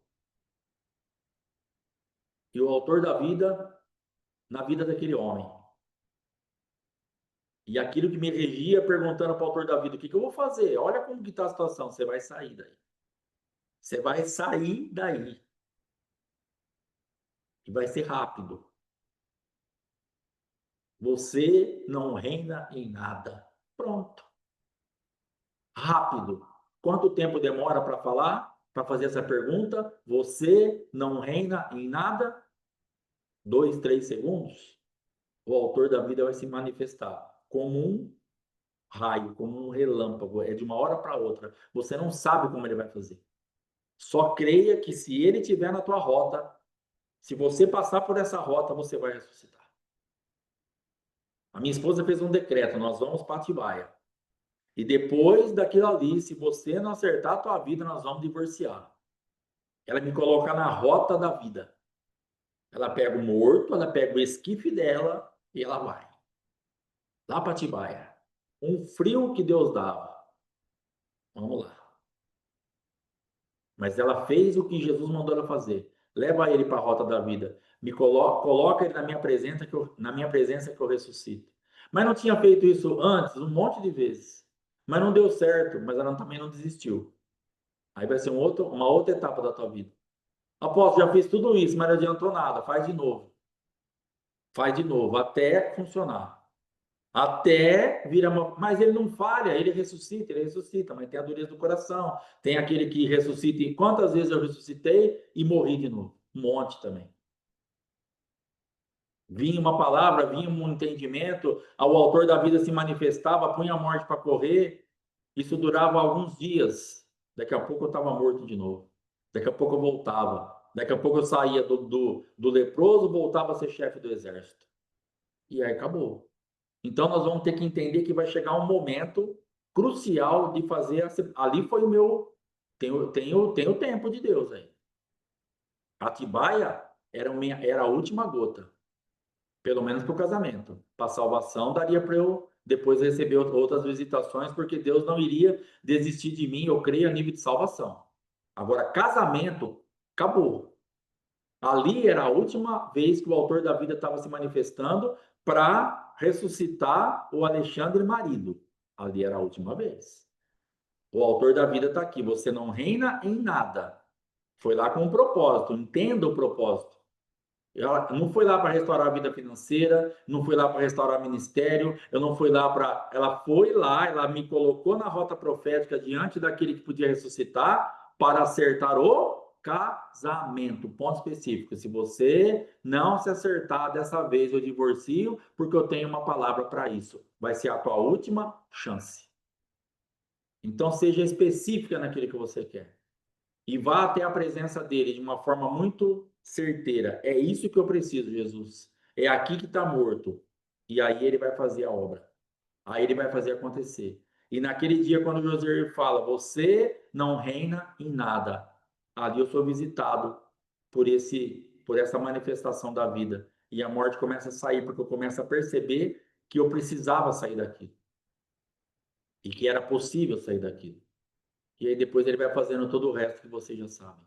E o autor da vida, na vida daquele homem. E aquilo que me regia, perguntando para o autor da vida, o que eu vou fazer? Olha como que está a situação, você vai sair daí. Você vai sair daí. E vai ser rápido. Você não reina em nada. Pronto. Rápido. Quanto tempo demora para falar? Para fazer essa pergunta? Você não reina em nada? 2, 3 segundos? O autor da vida vai se manifestar como um raio, como um relâmpago. É de uma hora para outra. Você não sabe como ele vai fazer. Só creia que se ele estiver na tua rota, se você passar por essa rota, você vai ressuscitar. A minha esposa fez um decreto, nós vamos para Atibaia. E depois daquilo ali, se você não acertar a tua vida, nós vamos divorciar. Ela me coloca na rota da vida. Ela pega o morto, ela pega o esquife dela e ela vai. Lá para Atibaia. Um frio que Deus dava. Vamos lá. Mas ela fez o que Jesus mandou ela fazer. Leva ele para a rota da vida. Me coloca ele na minha presença que eu ressuscito. Mas não tinha feito isso antes, um monte de vezes. Mas não deu certo, mas ela também não desistiu. Aí vai ser uma outra etapa da tua vida. Apóstolo, já fiz tudo isso, mas não adiantou nada. Faz de novo. Faz de novo, até funcionar. Até vira uma... Mas ele não falha, ele ressuscita, mas tem a dureza do coração. Tem aquele que ressuscita. E quantas vezes eu ressuscitei e morri de novo? Um monte também. Vinha uma palavra, vinha um entendimento, o autor da vida se manifestava, punha a morte para correr. Isso durava alguns dias. Daqui a pouco eu estava morto de novo. Daqui a pouco eu voltava. Daqui a pouco eu saía do leproso, voltava a ser chefe do exército. E aí acabou. Então nós vamos ter que entender que vai chegar um momento crucial de fazer. Ali foi o meu. Tem o tempo de Deus aí. Atibaia era a última gota, pelo menos para o casamento. Para salvação, daria para eu depois receber outras visitações, porque Deus não iria desistir de mim, eu creio, a nível de salvação. Agora, casamento, acabou. Ali era a última vez que o autor da vida estava se manifestando para ressuscitar o Alexandre marido. Ali era a última vez. O autor da vida está aqui. Você não reina em nada. Foi lá com um propósito. Entenda o propósito. Ela não foi lá para restaurar a vida financeira, não foi lá para restaurar o ministério, eu não fui lá para. Ela foi lá, ela me colocou na rota profética diante daquele que podia ressuscitar para acertar o casamento. Ponto específico. Se você não se acertar dessa vez, eu divorcio, porque eu tenho uma palavra para isso. Vai ser a tua última chance. Então, seja específica naquilo que você quer e vá até a presença dele de uma forma muito certeira. É isso que eu preciso, Jesus. É aqui que está morto. E aí ele vai fazer a obra. Aí ele vai fazer acontecer. E naquele dia, quando Josué fala, você não reina em nada. Ali eu sou visitado por essa manifestação da vida. E a morte começa a sair, porque eu começo a perceber que eu precisava sair daqui. E que era possível sair daqui. E aí depois ele vai fazendo todo o resto que vocês já sabem.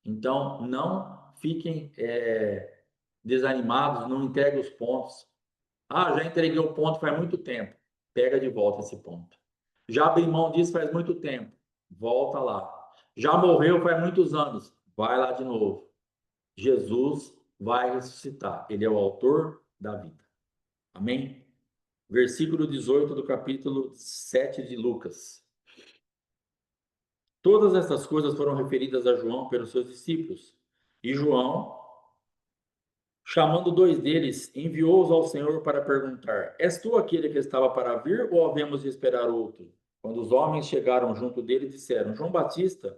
Então, não fiquem desanimados, não entreguem os pontos. Ah, já entreguei o ponto faz muito tempo. Pega de volta esse ponto. Já abri mão disso faz muito tempo. Volta lá. Já morreu faz muitos anos. Vai lá de novo. Jesus vai ressuscitar. Ele é o autor da vida. Amém? Versículo 18 do capítulo 7 de Lucas. Todas essas coisas foram referidas a João pelos seus discípulos. E João, chamando dois deles, enviou-os ao Senhor para perguntar: És tu aquele que estava para vir ou havemos de esperar outro? Quando os homens chegaram junto dele, disseram: João Batista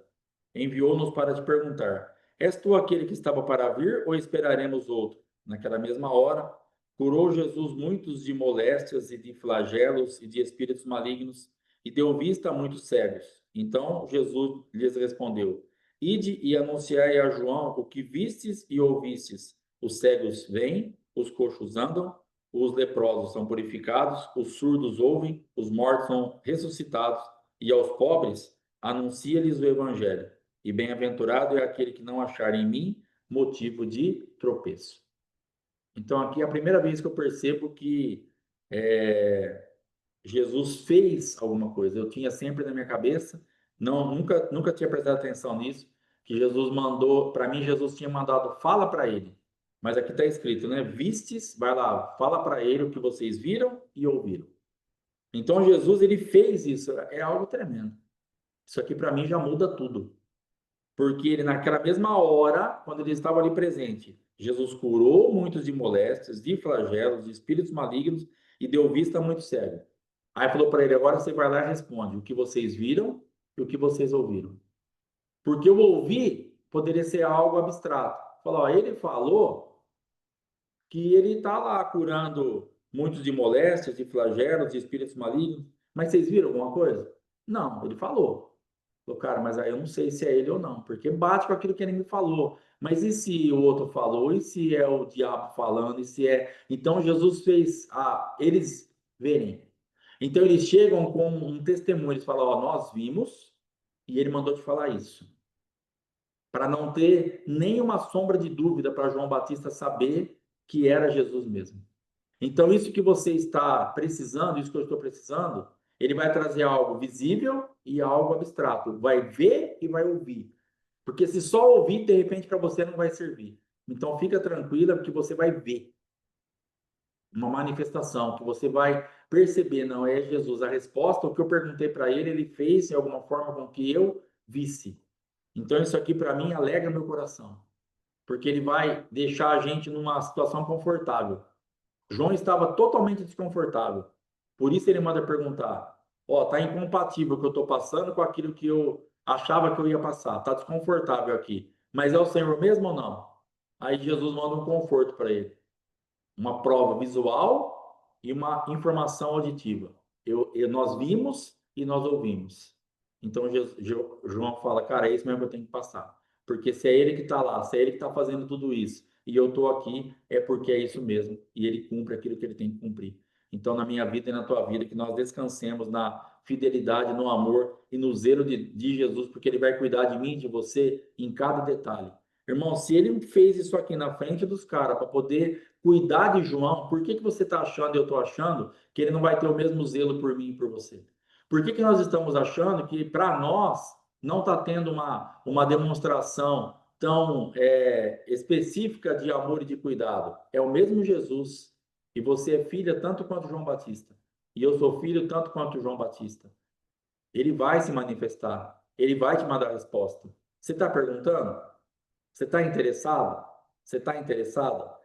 enviou-nos para te perguntar: És tu aquele que estava para vir ou esperaremos outro? Naquela mesma hora, curou Jesus muitos de moléstias e de flagelos e de espíritos malignos e deu vista a muitos cegos. Então Jesus lhes respondeu: Ide e anunciai a João o que vistes e ouvistes: os cegos veem, os coxos andam, os leprosos são purificados, os surdos ouvem, os mortos são ressuscitados, e aos pobres anuncia-lhes o evangelho. E bem-aventurado é aquele que não achar em mim motivo de tropeço. Então, aqui é a primeira vez que eu percebo que Jesus fez alguma coisa. Eu tinha sempre na minha cabeça, nunca tinha prestado atenção nisso, que Jesus mandou, para mim, Jesus tinha mandado, fala para ele. Mas aqui está escrito, né? Vistes, vai lá, fala para ele o que vocês viram e ouviram. Então, Jesus, ele fez isso, é algo tremendo. Isso aqui, para mim, já muda tudo. Porque ele, naquela mesma hora, quando ele estava ali presente, Jesus curou muitos de moléstias, de flagelos, de espíritos malignos e deu vista a muito cego. Aí falou para ele: agora você vai lá e responde o que vocês viram e o que vocês ouviram. Porque o ouvir poderia ser algo abstrato. Falou: ó, ele falou que ele está lá curando muitos de moléstias, de flagelos, de espíritos malignos. Mas vocês viram alguma coisa? Não, ele falou. Falou, cara, mas aí eu não sei se é ele ou não, porque bate com aquilo que ele me falou. Mas e se o outro falou? E se é o diabo falando? E se é. Então Jesus fez eles verem. Então eles chegam com um testemunho, eles falam: ó, nós vimos e ele mandou te falar isso. Para não ter nenhuma sombra de dúvida para João Batista saber que era Jesus mesmo. Então, isso que você está precisando, isso que eu estou precisando, ele vai trazer algo visível e algo abstrato. Vai ver e vai ouvir. Porque se só ouvir, de repente, para você não vai servir. Então, fica tranquila, porque você vai ver uma manifestação, que você vai perceber, não é Jesus. A resposta, o que eu perguntei para ele, ele fez de alguma forma com que eu visse. Então, isso aqui, para mim, alegra meu coração. Porque ele vai deixar a gente numa situação confortável. João estava totalmente desconfortável. Por isso ele manda perguntar: ó, tá incompatível o que eu estou passando com aquilo que eu achava que eu ia passar, está desconfortável aqui, mas é o Senhor mesmo ou não? Aí Jesus manda um conforto para ele, uma prova visual e uma informação auditiva. Nós vimos e nós ouvimos. Então João fala, cara, é isso mesmo que eu tenho que passar. Porque se é ele que está lá, se é ele que está fazendo tudo isso, e eu estou aqui, é porque é isso mesmo. E ele cumpre aquilo que ele tem que cumprir. Então, na minha vida e na tua vida, que nós descansemos na fidelidade, no amor e no zelo de Jesus, porque ele vai cuidar de mim e de você em cada detalhe. Irmão, se ele fez isso aqui na frente dos caras para poder cuidar de João, por que que você está achando e eu estou achando que ele não vai ter o mesmo zelo por mim e por você? Por que que nós estamos achando que para nós não está tendo uma demonstração tão específica de amor e de cuidado? É o mesmo Jesus. E você é filha tanto quanto João Batista. E eu sou filho tanto quanto João Batista. Ele vai se manifestar. Ele vai te mandar a resposta. Você está perguntando? Você está interessado? Você está interessada?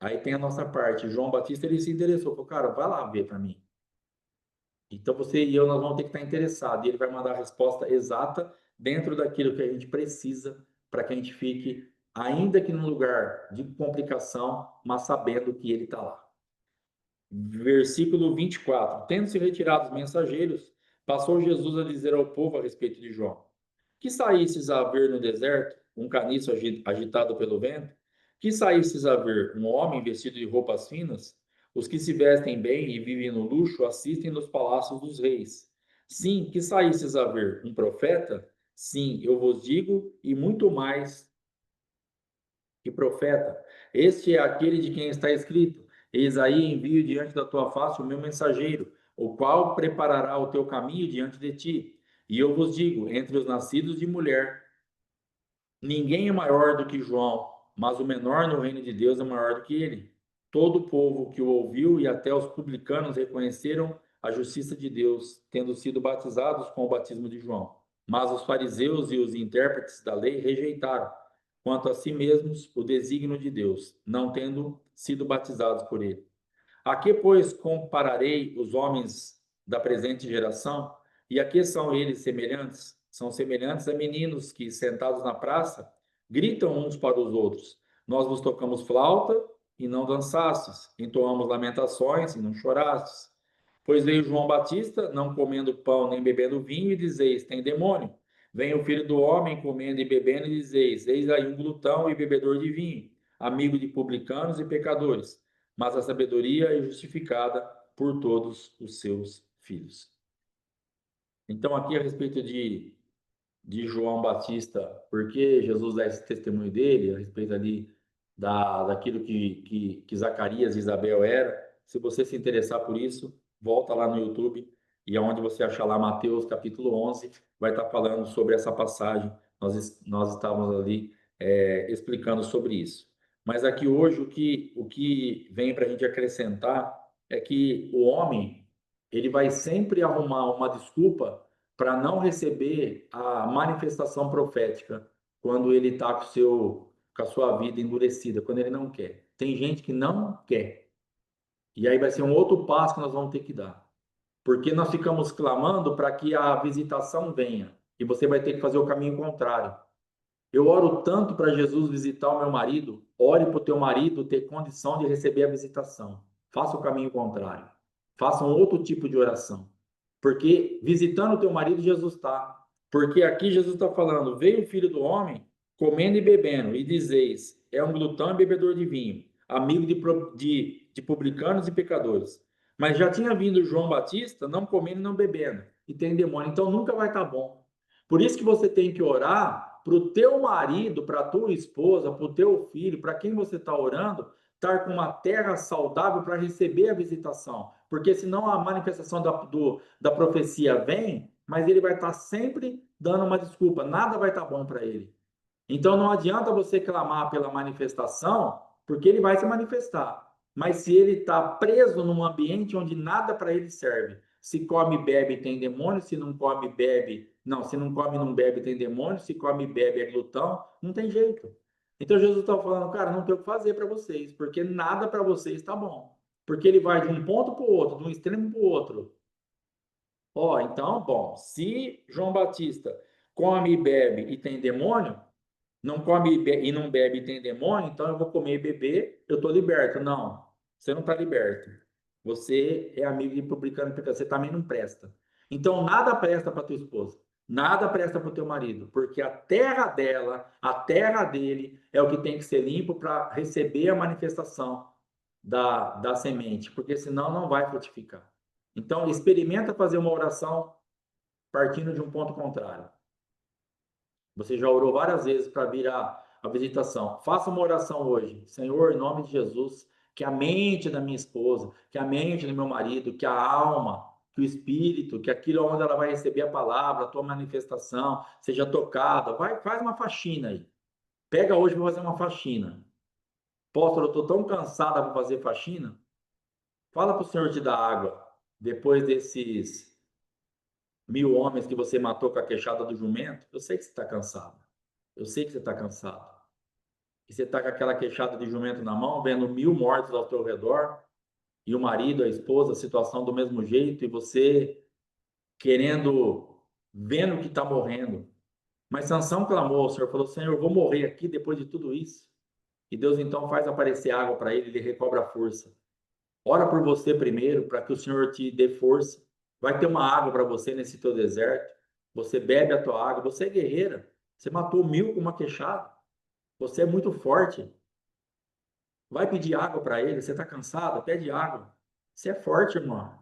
Aí tem a nossa parte. João Batista, ele se interessou. Falou, cara, vai lá ver para mim. Então você e eu, nós vamos ter que estar interessados. E ele vai mandar a resposta exata dentro daquilo que a gente precisa para que a gente fique, ainda que num lugar de complicação, mas sabendo que ele está lá. Versículo 24. Tendo-se retirado os mensageiros, passou Jesus a dizer ao povo a respeito de João: Que saísses a ver no deserto um caniço agitado pelo vento? Que saísses a ver um homem vestido de roupas finas? Os que se vestem bem e vivem no luxo assistem nos palácios dos reis. Sim, que saísses a ver um profeta? Sim, eu vos digo, e muito mais que profeta. Este é aquele de quem está escrito: Eis aí envio diante da tua face o meu mensageiro, o qual preparará o teu caminho diante de ti. E eu vos digo, entre os nascidos de mulher, ninguém é maior do que João, mas o menor no reino de Deus é maior do que ele. Todo o povo que o ouviu e até os publicanos reconheceram a justiça de Deus, tendo sido batizados com o batismo de João. Mas os fariseus e os intérpretes da lei rejeitaram, quanto a si mesmos, o desígnio de Deus, não tendo sido batizados por ele. A que, pois, compararei os homens da presente geração? E a que são eles semelhantes? São semelhantes a meninos que, sentados na praça, gritam uns para os outros: Nós vos tocamos flauta e não dançastes, entoamos lamentações e não chorastes. Pois veio João Batista, não comendo pão nem bebendo vinho, e dizeis: Tem demônio. Vem o filho do homem comendo e bebendo, e dizeis: Eis aí um glutão e bebedor de vinho, amigo de publicanos e pecadores, mas a sabedoria é justificada por todos os seus filhos. Então, aqui a respeito de João Batista, porque Jesus dá esse testemunho dele, a respeito ali daquilo que Zacarias e Isabel era. Se você se interessar por isso, volta lá no YouTube e aonde você achar lá Mateus capítulo 11, vai estar falando sobre essa passagem. Nós estávamos ali explicando sobre isso. Mas aqui hoje o que vem para a gente acrescentar é que o homem ele vai sempre arrumar uma desculpa para não receber a manifestação profética quando ele está com a sua vida endurecida, quando ele não quer. Tem gente que não quer. E aí vai ser um outro passo que nós vamos ter que dar. Porque nós ficamos clamando para que a visitação venha. E você vai ter que fazer o caminho contrário. Eu oro tanto para Jesus visitar o meu marido. Ore para o teu marido ter condição de receber a visitação. Faça o caminho contrário. Faça um outro tipo de oração. Porque visitando o teu marido, Jesus está. Porque aqui Jesus está falando: veio o filho do homem comendo e bebendo, e dizeis: é um glutão e bebedor de vinho, amigo de publicanos e pecadores. Mas já tinha vindo João Batista não comendo e não bebendo, e tem demônio, então nunca vai estar bom. Por isso que você tem que orar para o teu marido, para a tua esposa, para o teu filho, para quem você está orando, estar com uma terra saudável para receber a visitação. Porque senão a manifestação da profecia vem, mas ele vai estar sempre dando uma desculpa, nada vai estar bom para ele. Então não adianta você clamar pela manifestação, porque ele vai se manifestar. Mas se ele está preso num ambiente onde nada para ele serve, se come, bebe, tem demônio, se não come, bebe, não, se não come, não bebe, tem demônio, se come, bebe, é glutão, não tem jeito. Então Jesus está falando, cara, não tem o que fazer para vocês, porque nada para vocês está bom. Porque ele vai de um ponto para o outro, de um extremo para o outro. Ó, então, bom, se João Batista come e bebe e tem demônio, não come e não bebe e tem demônio, então eu vou comer e beber, eu estou liberto. Não, você não está liberto. Você é amigo de publicano, porque você também não presta. Então nada presta para tua esposa, nada presta para o teu marido, porque a terra dela, a terra dele é o que tem que ser limpo para receber a manifestação da semente, porque senão não vai frutificar. Então experimenta fazer uma oração partindo de um ponto contrário. Você já orou várias vezes para vir a visitação. Faça uma oração hoje. Senhor, em nome de Jesus, que a mente da minha esposa, que a mente do meu marido, que a alma, que o espírito, que aquilo onde ela vai receber a palavra, a tua manifestação, seja tocada. Vai, faz uma faxina aí. Pega hoje para fazer uma faxina. Apóstolo, eu estou tão cansada para fazer faxina. Fala para o Senhor te dar água. Depois desses 1.000 homens que você matou com a queixada do jumento, eu sei que você está cansado. Eu sei que você está cansado. E você está com aquela queixada de jumento na mão, vendo 1.000 mortos ao teu redor, e o marido, a esposa, a situação do mesmo jeito, e você querendo, vendo que está morrendo. Mas Sansão clamou, o Senhor falou, Senhor, eu vou morrer aqui depois de tudo isso. E Deus então faz aparecer água para ele recobra a força. Ora por você primeiro, para que o Senhor te dê força. Vai ter uma água para você nesse teu deserto. Você bebe a tua água. Você é guerreira. Você matou 1.000 com uma queixada. Você é muito forte. Vai pedir água para ele. Você está cansado? Pede água. Você é forte, irmão.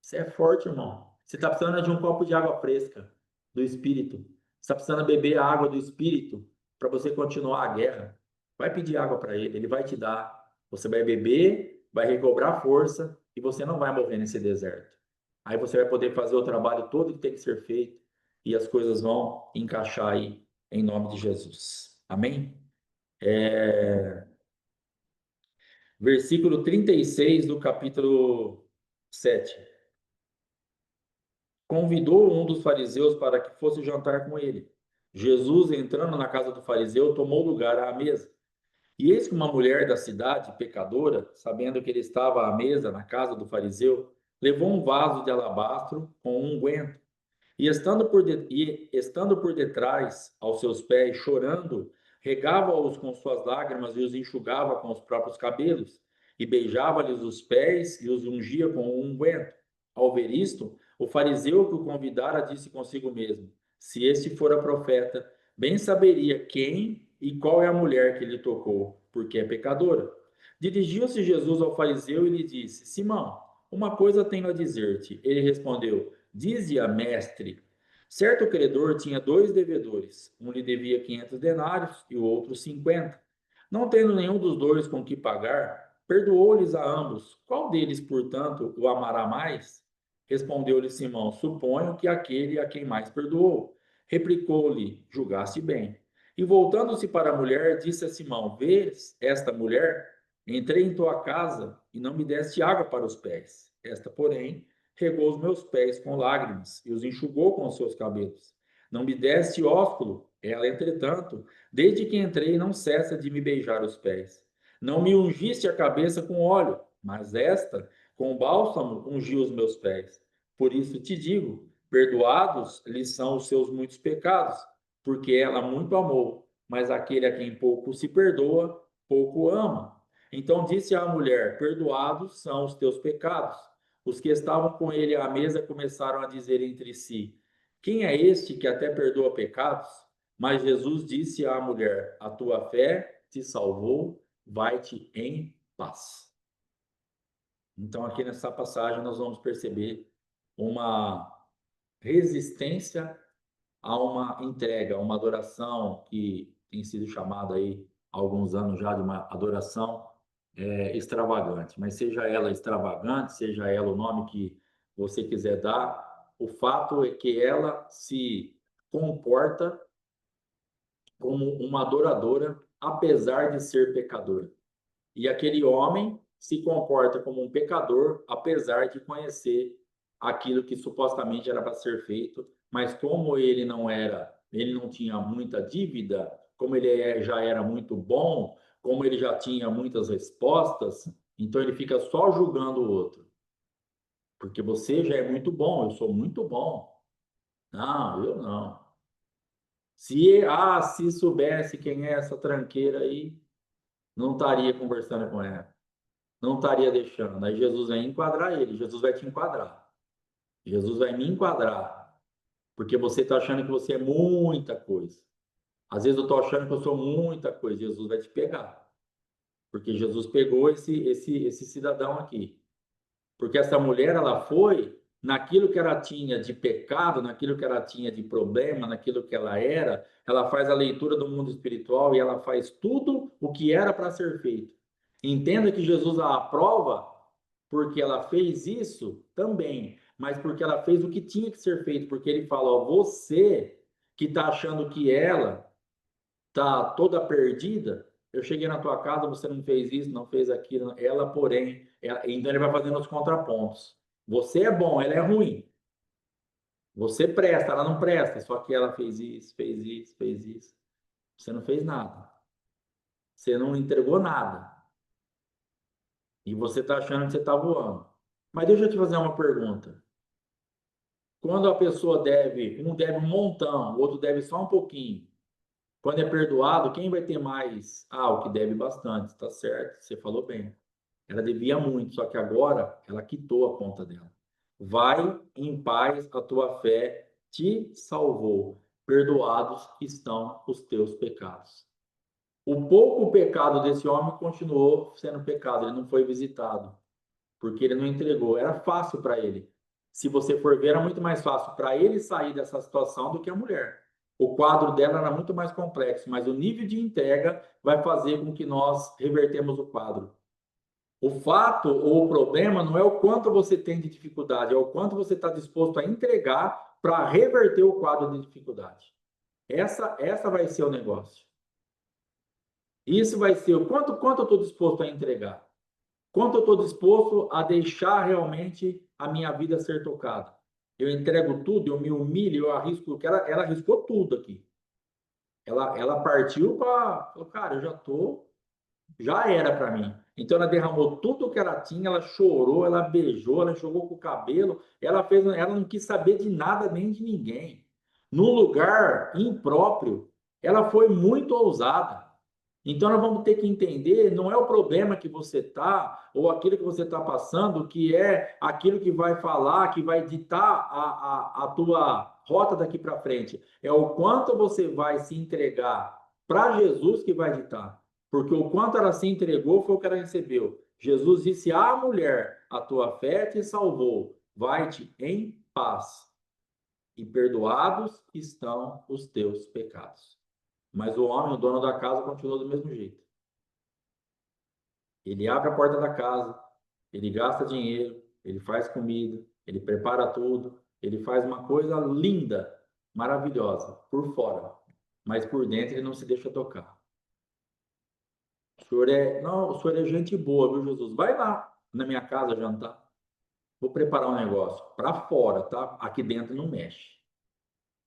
Você é forte, irmão. Você está precisando de um copo de água fresca do Espírito. Você está precisando beber a água do Espírito para você continuar a guerra. Vai pedir água para ele. Ele vai te dar. Você vai beber, vai recobrar força e você não vai morrer nesse deserto. Aí você vai poder fazer o trabalho todo que tem que ser feito e as coisas vão encaixar aí em nome de Jesus. Amém? Versículo 36 do capítulo 7. Convidou um dos fariseus para que fosse jantar com ele. Jesus, entrando na casa do fariseu, tomou lugar à mesa. E eis que uma mulher da cidade, pecadora, sabendo que ele estava à mesa na casa do fariseu, levou um vaso de alabastro com um unguento. E estando por detrás, aos seus pés, chorando, regava-os com suas lágrimas e os enxugava com os próprios cabelos, e beijava-lhes os pés e os ungia com um unguento. Ao ver isto, o fariseu que o convidara disse consigo mesmo: Se este fora profeta, bem saberia quem e qual é a mulher que lhe tocou, porque é pecadora. Dirigiu-se Jesus ao fariseu e lhe disse: Simão, uma coisa tenho a dizer-te. Ele respondeu: Dize-a, mestre. Certo credor tinha 2 devedores. Um lhe devia 500 denários e o outro 50. Não tendo nenhum dos dois com que pagar, perdoou-lhes a ambos. Qual deles, portanto, o amará mais? Respondeu-lhe Simão: Suponho que aquele a quem mais perdoou. Replicou-lhe: Julgaste bem. E voltando-se para a mulher, disse a Simão: Vês esta mulher? Entrei em tua casa e não me deste água para os pés. Esta, porém, regou os meus pés com lágrimas e os enxugou com os seus cabelos. Não me deste ósculo, ela, entretanto, desde que entrei, não cessa de me beijar os pés. Não me ungiste a cabeça com óleo, mas esta, com bálsamo, ungiu os meus pés. Por isso te digo: perdoados lhe são os seus muitos pecados, porque ela muito amou, mas aquele a quem pouco se perdoa, pouco ama. Então disse à mulher: Perdoados são os teus pecados. Os que estavam com ele à mesa começaram a dizer entre si: Quem é este que até perdoa pecados? Mas Jesus disse à mulher: A tua fé te salvou, vai-te em paz. Então, aqui nessa passagem, nós vamos perceber uma resistência a uma entrega, a uma adoração que tem sido chamada aí há alguns anos já de uma adoração extravagante. Mas seja ela extravagante, seja ela o nome que você quiser dar, o fato é que ela se comporta como uma adoradora, apesar de ser pecadora. E aquele homem se comporta como um pecador, apesar de conhecer aquilo que supostamente era para ser feito, mas como ele não tinha muita dívida, como já era muito bom, como ele já tinha muitas respostas, então ele fica só julgando o outro. Porque você já é muito bom, eu sou muito bom. Não, eu não. Se soubesse quem é essa tranqueira aí, não estaria conversando com ela, não estaria deixando. Aí Jesus vai enquadrar ele, Jesus vai te enquadrar, Jesus vai me enquadrar, porque você está achando que você é muita coisa. Às vezes eu estou achando que eu sou muita coisa, Jesus vai te pegar, porque Jesus pegou esse cidadão aqui. Porque essa mulher, ela foi naquilo que ela tinha de pecado, naquilo que ela tinha de problema, naquilo que ela faz a leitura do mundo espiritual e ela faz tudo o que era para ser feito. Entenda que Jesus a aprova porque ela fez isso também, mas porque ela fez o que tinha que ser feito, porque ele fala, ó, você que está achando que ela tá toda perdida, eu cheguei na tua casa, você não fez isso, não fez aquilo, ela, porém, então ele vai fazendo os contrapontos. Você é bom, ela é ruim. Você presta, ela não presta, só que ela fez isso, fez isso, fez isso. Você não fez nada. Você não entregou nada. E você está achando que você está voando. Mas deixa eu te fazer uma pergunta. Quando a pessoa deve, um deve um montão, o outro deve só um pouquinho. Quando é perdoado, quem vai ter mais? Ah, o que deve bastante, tá certo, você falou bem. Ela devia muito, só que agora ela quitou a conta dela. Vai em paz, a tua fé te salvou. Perdoados estão os teus pecados. O pouco pecado desse homem continuou sendo pecado, ele não foi visitado, porque ele não entregou. Era fácil para ele. Se você for ver, era muito mais fácil para ele sair dessa situação do que a mulher. O quadro dela era muito mais complexo, mas o nível de entrega vai fazer com que nós revertemos o quadro. O fato ou o problema não é o quanto você tem de dificuldade, é o quanto você está disposto a entregar para reverter o quadro de dificuldade. Essa vai ser o negócio. Isso vai ser o quanto eu estou disposto a entregar. Quanto eu estou disposto a deixar realmente a minha vida ser tocada. Eu entrego tudo, eu me humilho, eu arrisco, porque ela arriscou tudo aqui. Ela partiu para, cara, eu já era para mim. Então ela derramou tudo o que ela tinha, ela chorou, ela beijou, ela jogou com o cabelo, ela não quis saber de nada nem de ninguém. Num lugar impróprio, ela foi muito ousada. Então nós vamos ter que entender, não é o problema que você está, ou aquilo que você está passando, que é aquilo que vai falar, que vai ditar a tua rota daqui para frente. É o quanto você vai se entregar para Jesus que vai ditar. Porque o quanto ela se entregou foi o que ela recebeu. Jesus disse à mulher: a tua fé te salvou, vai-te em paz. E perdoados estão os teus pecados. Mas o homem, o dono da casa, continuou do mesmo jeito. Ele abre a porta da casa, ele gasta dinheiro, ele faz comida, ele prepara tudo, ele faz uma coisa linda, maravilhosa, por fora. Mas por dentro ele não se deixa tocar. Não, o senhor é gente boa, viu, Jesus? Vai lá na minha casa jantar. Vou preparar um negócio para fora, tá? Aqui dentro não mexe.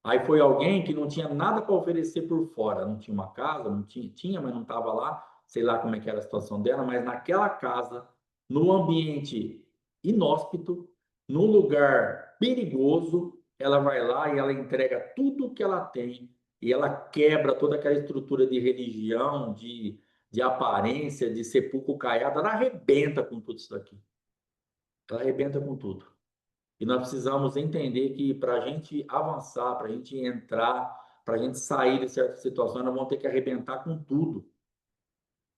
Aí foi alguém que não tinha nada para oferecer por fora, não tinha uma casa, não tinha, mas não estava lá, sei lá como é que era a situação dela, mas naquela casa, no ambiente inóspito, num lugar perigoso, ela vai lá e ela entrega tudo que ela tem e ela quebra toda aquela estrutura de religião, de aparência, de sepulcro caiado, ela arrebenta com tudo isso daqui. Ela arrebenta com tudo. E nós precisamos entender que para a gente avançar, para a gente entrar, para a gente sair de certas situações, nós vamos ter que arrebentar com tudo.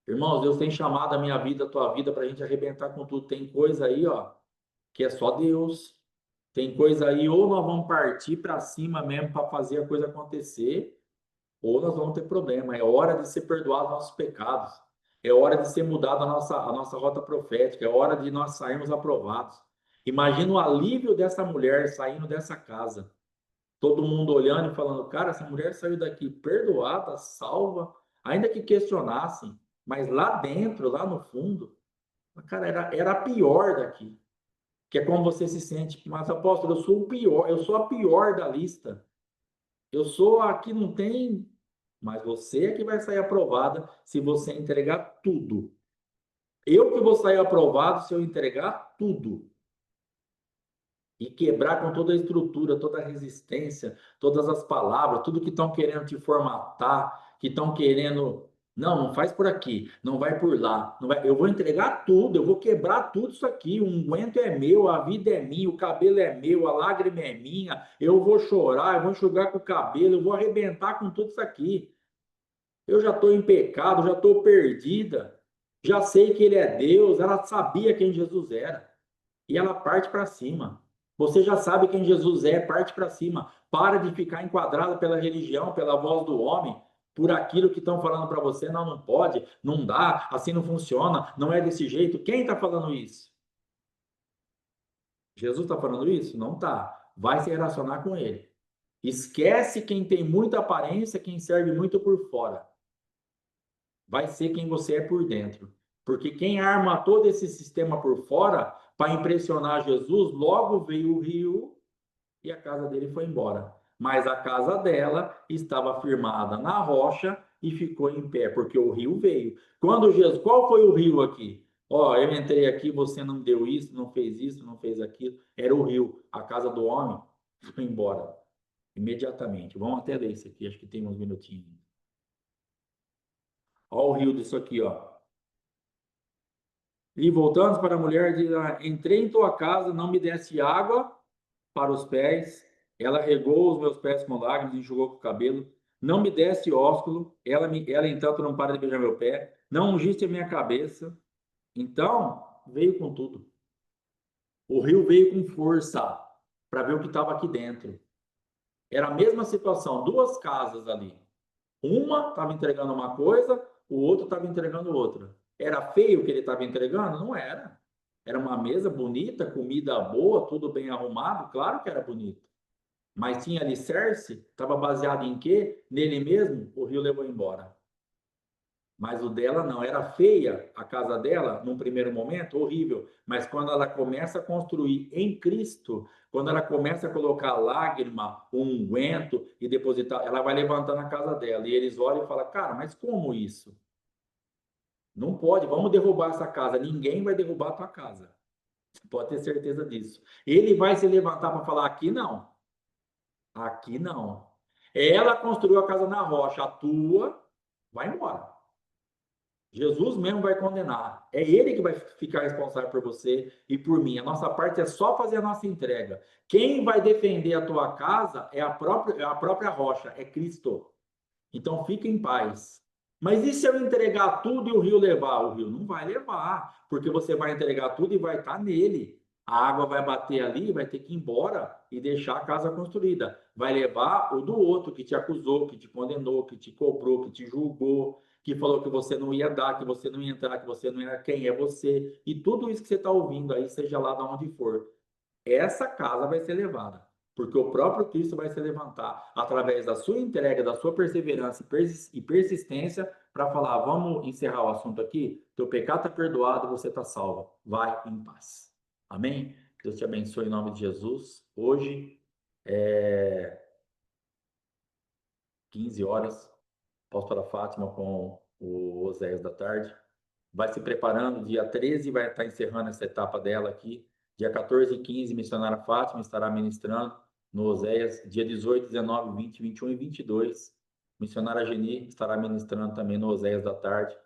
Irmãos, Deus tem chamado a minha vida, a tua vida, para a gente arrebentar com tudo. Tem coisa aí, ó, que é só Deus. Tem coisa aí, ou nós vamos partir para cima mesmo para fazer a coisa acontecer, ou nós vamos ter problema. É hora de ser perdoado os nossos pecados. É hora de ser mudada a nossa rota profética. É hora de nós sairmos aprovados. Imagina o alívio dessa mulher saindo dessa casa. Todo mundo olhando e falando, cara, essa mulher saiu daqui perdoada, salva, ainda que questionassem. Mas lá dentro, lá no fundo, cara, era a pior daqui. Que é como você se sente. Mas, apóstolo, eu sou o pior, eu sou a pior da lista. Eu sou a que não tem, mas você é que vai sair aprovada se você entregar tudo. Eu que vou sair aprovado se eu entregar tudo. e quebrar com toda a estrutura, toda a resistência, todas as palavras, tudo que estão querendo te formatar, que estão querendo. Não, não faz por aqui, não vai por lá. Não vai... Eu vou entregar tudo, eu vou quebrar tudo isso aqui. O unguento é meu, a vida é minha, o cabelo é meu, a lágrima é minha. Eu vou chorar, eu vou enxugar com o cabelo, eu vou arrebentar com tudo isso aqui. Eu já estou em pecado, já estou perdida. Já sei que Ele é Deus. Ela sabia quem Jesus era e ela parte para cima. Você já sabe quem Jesus é, parte para cima. Para de ficar enquadrado pela religião, pela voz do homem, por aquilo que estão falando para você. Não, não pode, não dá, assim não funciona, não é desse jeito. Quem está falando isso? Jesus está falando isso? Não está. Vai se relacionar com ele. Esquece quem tem muita aparência, quem serve muito por fora. Vai ser quem você é por dentro. Porque quem arma todo esse sistema por fora para impressionar Jesus, logo veio o rio e a casa dele foi embora. Mas a casa dela estava firmada na rocha e ficou em pé, porque o rio veio. Quando Jesus, qual foi o rio aqui? Ó, eu entrei aqui, você não deu isso, não fez aquilo. Era o rio. A casa do homem foi embora imediatamente. Vamos até ler isso aqui, acho que tem uns minutinhos. Ó o rio disso aqui, ó. E voltando para a mulher, diz: entrei em tua casa, não me desse água para os pés. Ela regou os meus pés com lágrimas, enxugou com o cabelo. Não me desse ósculo. Ela entanto não para de beijar meu pé. Não ungiste a minha cabeça. Então veio com tudo. O rio veio com força para ver o que estava aqui dentro. Era a mesma situação, duas casas ali. Uma estava entregando uma coisa, o outro estava entregando outra. Era feio o que ele estava entregando? Não era. Era uma mesa bonita, comida boa, tudo bem arrumado, claro que era bonito. Mas tinha alicerce, estava baseado em quê? Nele mesmo, o rio levou embora. Mas o dela não, era feia a casa dela, num primeiro momento, horrível. Mas quando ela começa a construir em Cristo, quando ela começa a colocar lágrima, unguento e depositar, ela vai levantando a casa dela. E eles olham e falam: cara, mas como isso? Não pode, vamos derrubar essa casa. Ninguém vai derrubar a tua casa. Você pode ter certeza disso. Ele vai se levantar para falar: aqui não, aqui não. Ela construiu a casa na rocha, a tua vai embora. Jesus mesmo vai condenar. É ele que vai ficar responsável por você e por mim. A nossa parte é só fazer a nossa entrega. Quem vai defender a tua casa é a própria rocha, é Cristo. Então fica em paz. Mas e se eu entregar tudo e o rio levar? O rio não vai levar, porque você vai entregar tudo e vai estar nele. A água vai bater ali, vai ter que ir embora e deixar a casa construída. Vai levar o do outro que te acusou, que te condenou, que te cobrou, que te julgou, que falou que você não ia dar, que você não ia entrar, que você não era quem é você. E tudo isso que você está ouvindo aí, seja lá de onde for, essa casa vai ser levada, porque o próprio Cristo vai se levantar através da sua entrega, da sua perseverança e persistência para falar: vamos encerrar o assunto aqui? Teu pecado está perdoado, você está salvo. Vai em paz. Amém? Deus te abençoe em nome de Jesus. Hoje é 15 horas, apóstola Fátima com o Oséias da tarde. Vai se preparando, dia 13 vai estar encerrando essa etapa dela aqui. Dia 14 e 15, missionária Fátima estará ministrando no Oséias. Dia 18, 19, 20, 21 e 22, missionária Geni estará ministrando também no Oséias da tarde.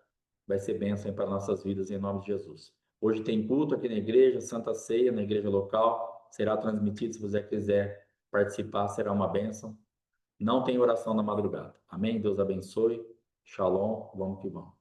Vai ser bênção para nossas vidas em nome de Jesus. Hoje tem culto aqui na igreja, Santa Ceia na igreja local. Será transmitido, se você quiser participar, será uma bênção. Não tem oração na madrugada. Amém? Deus abençoe. Shalom. Vamos que vamos.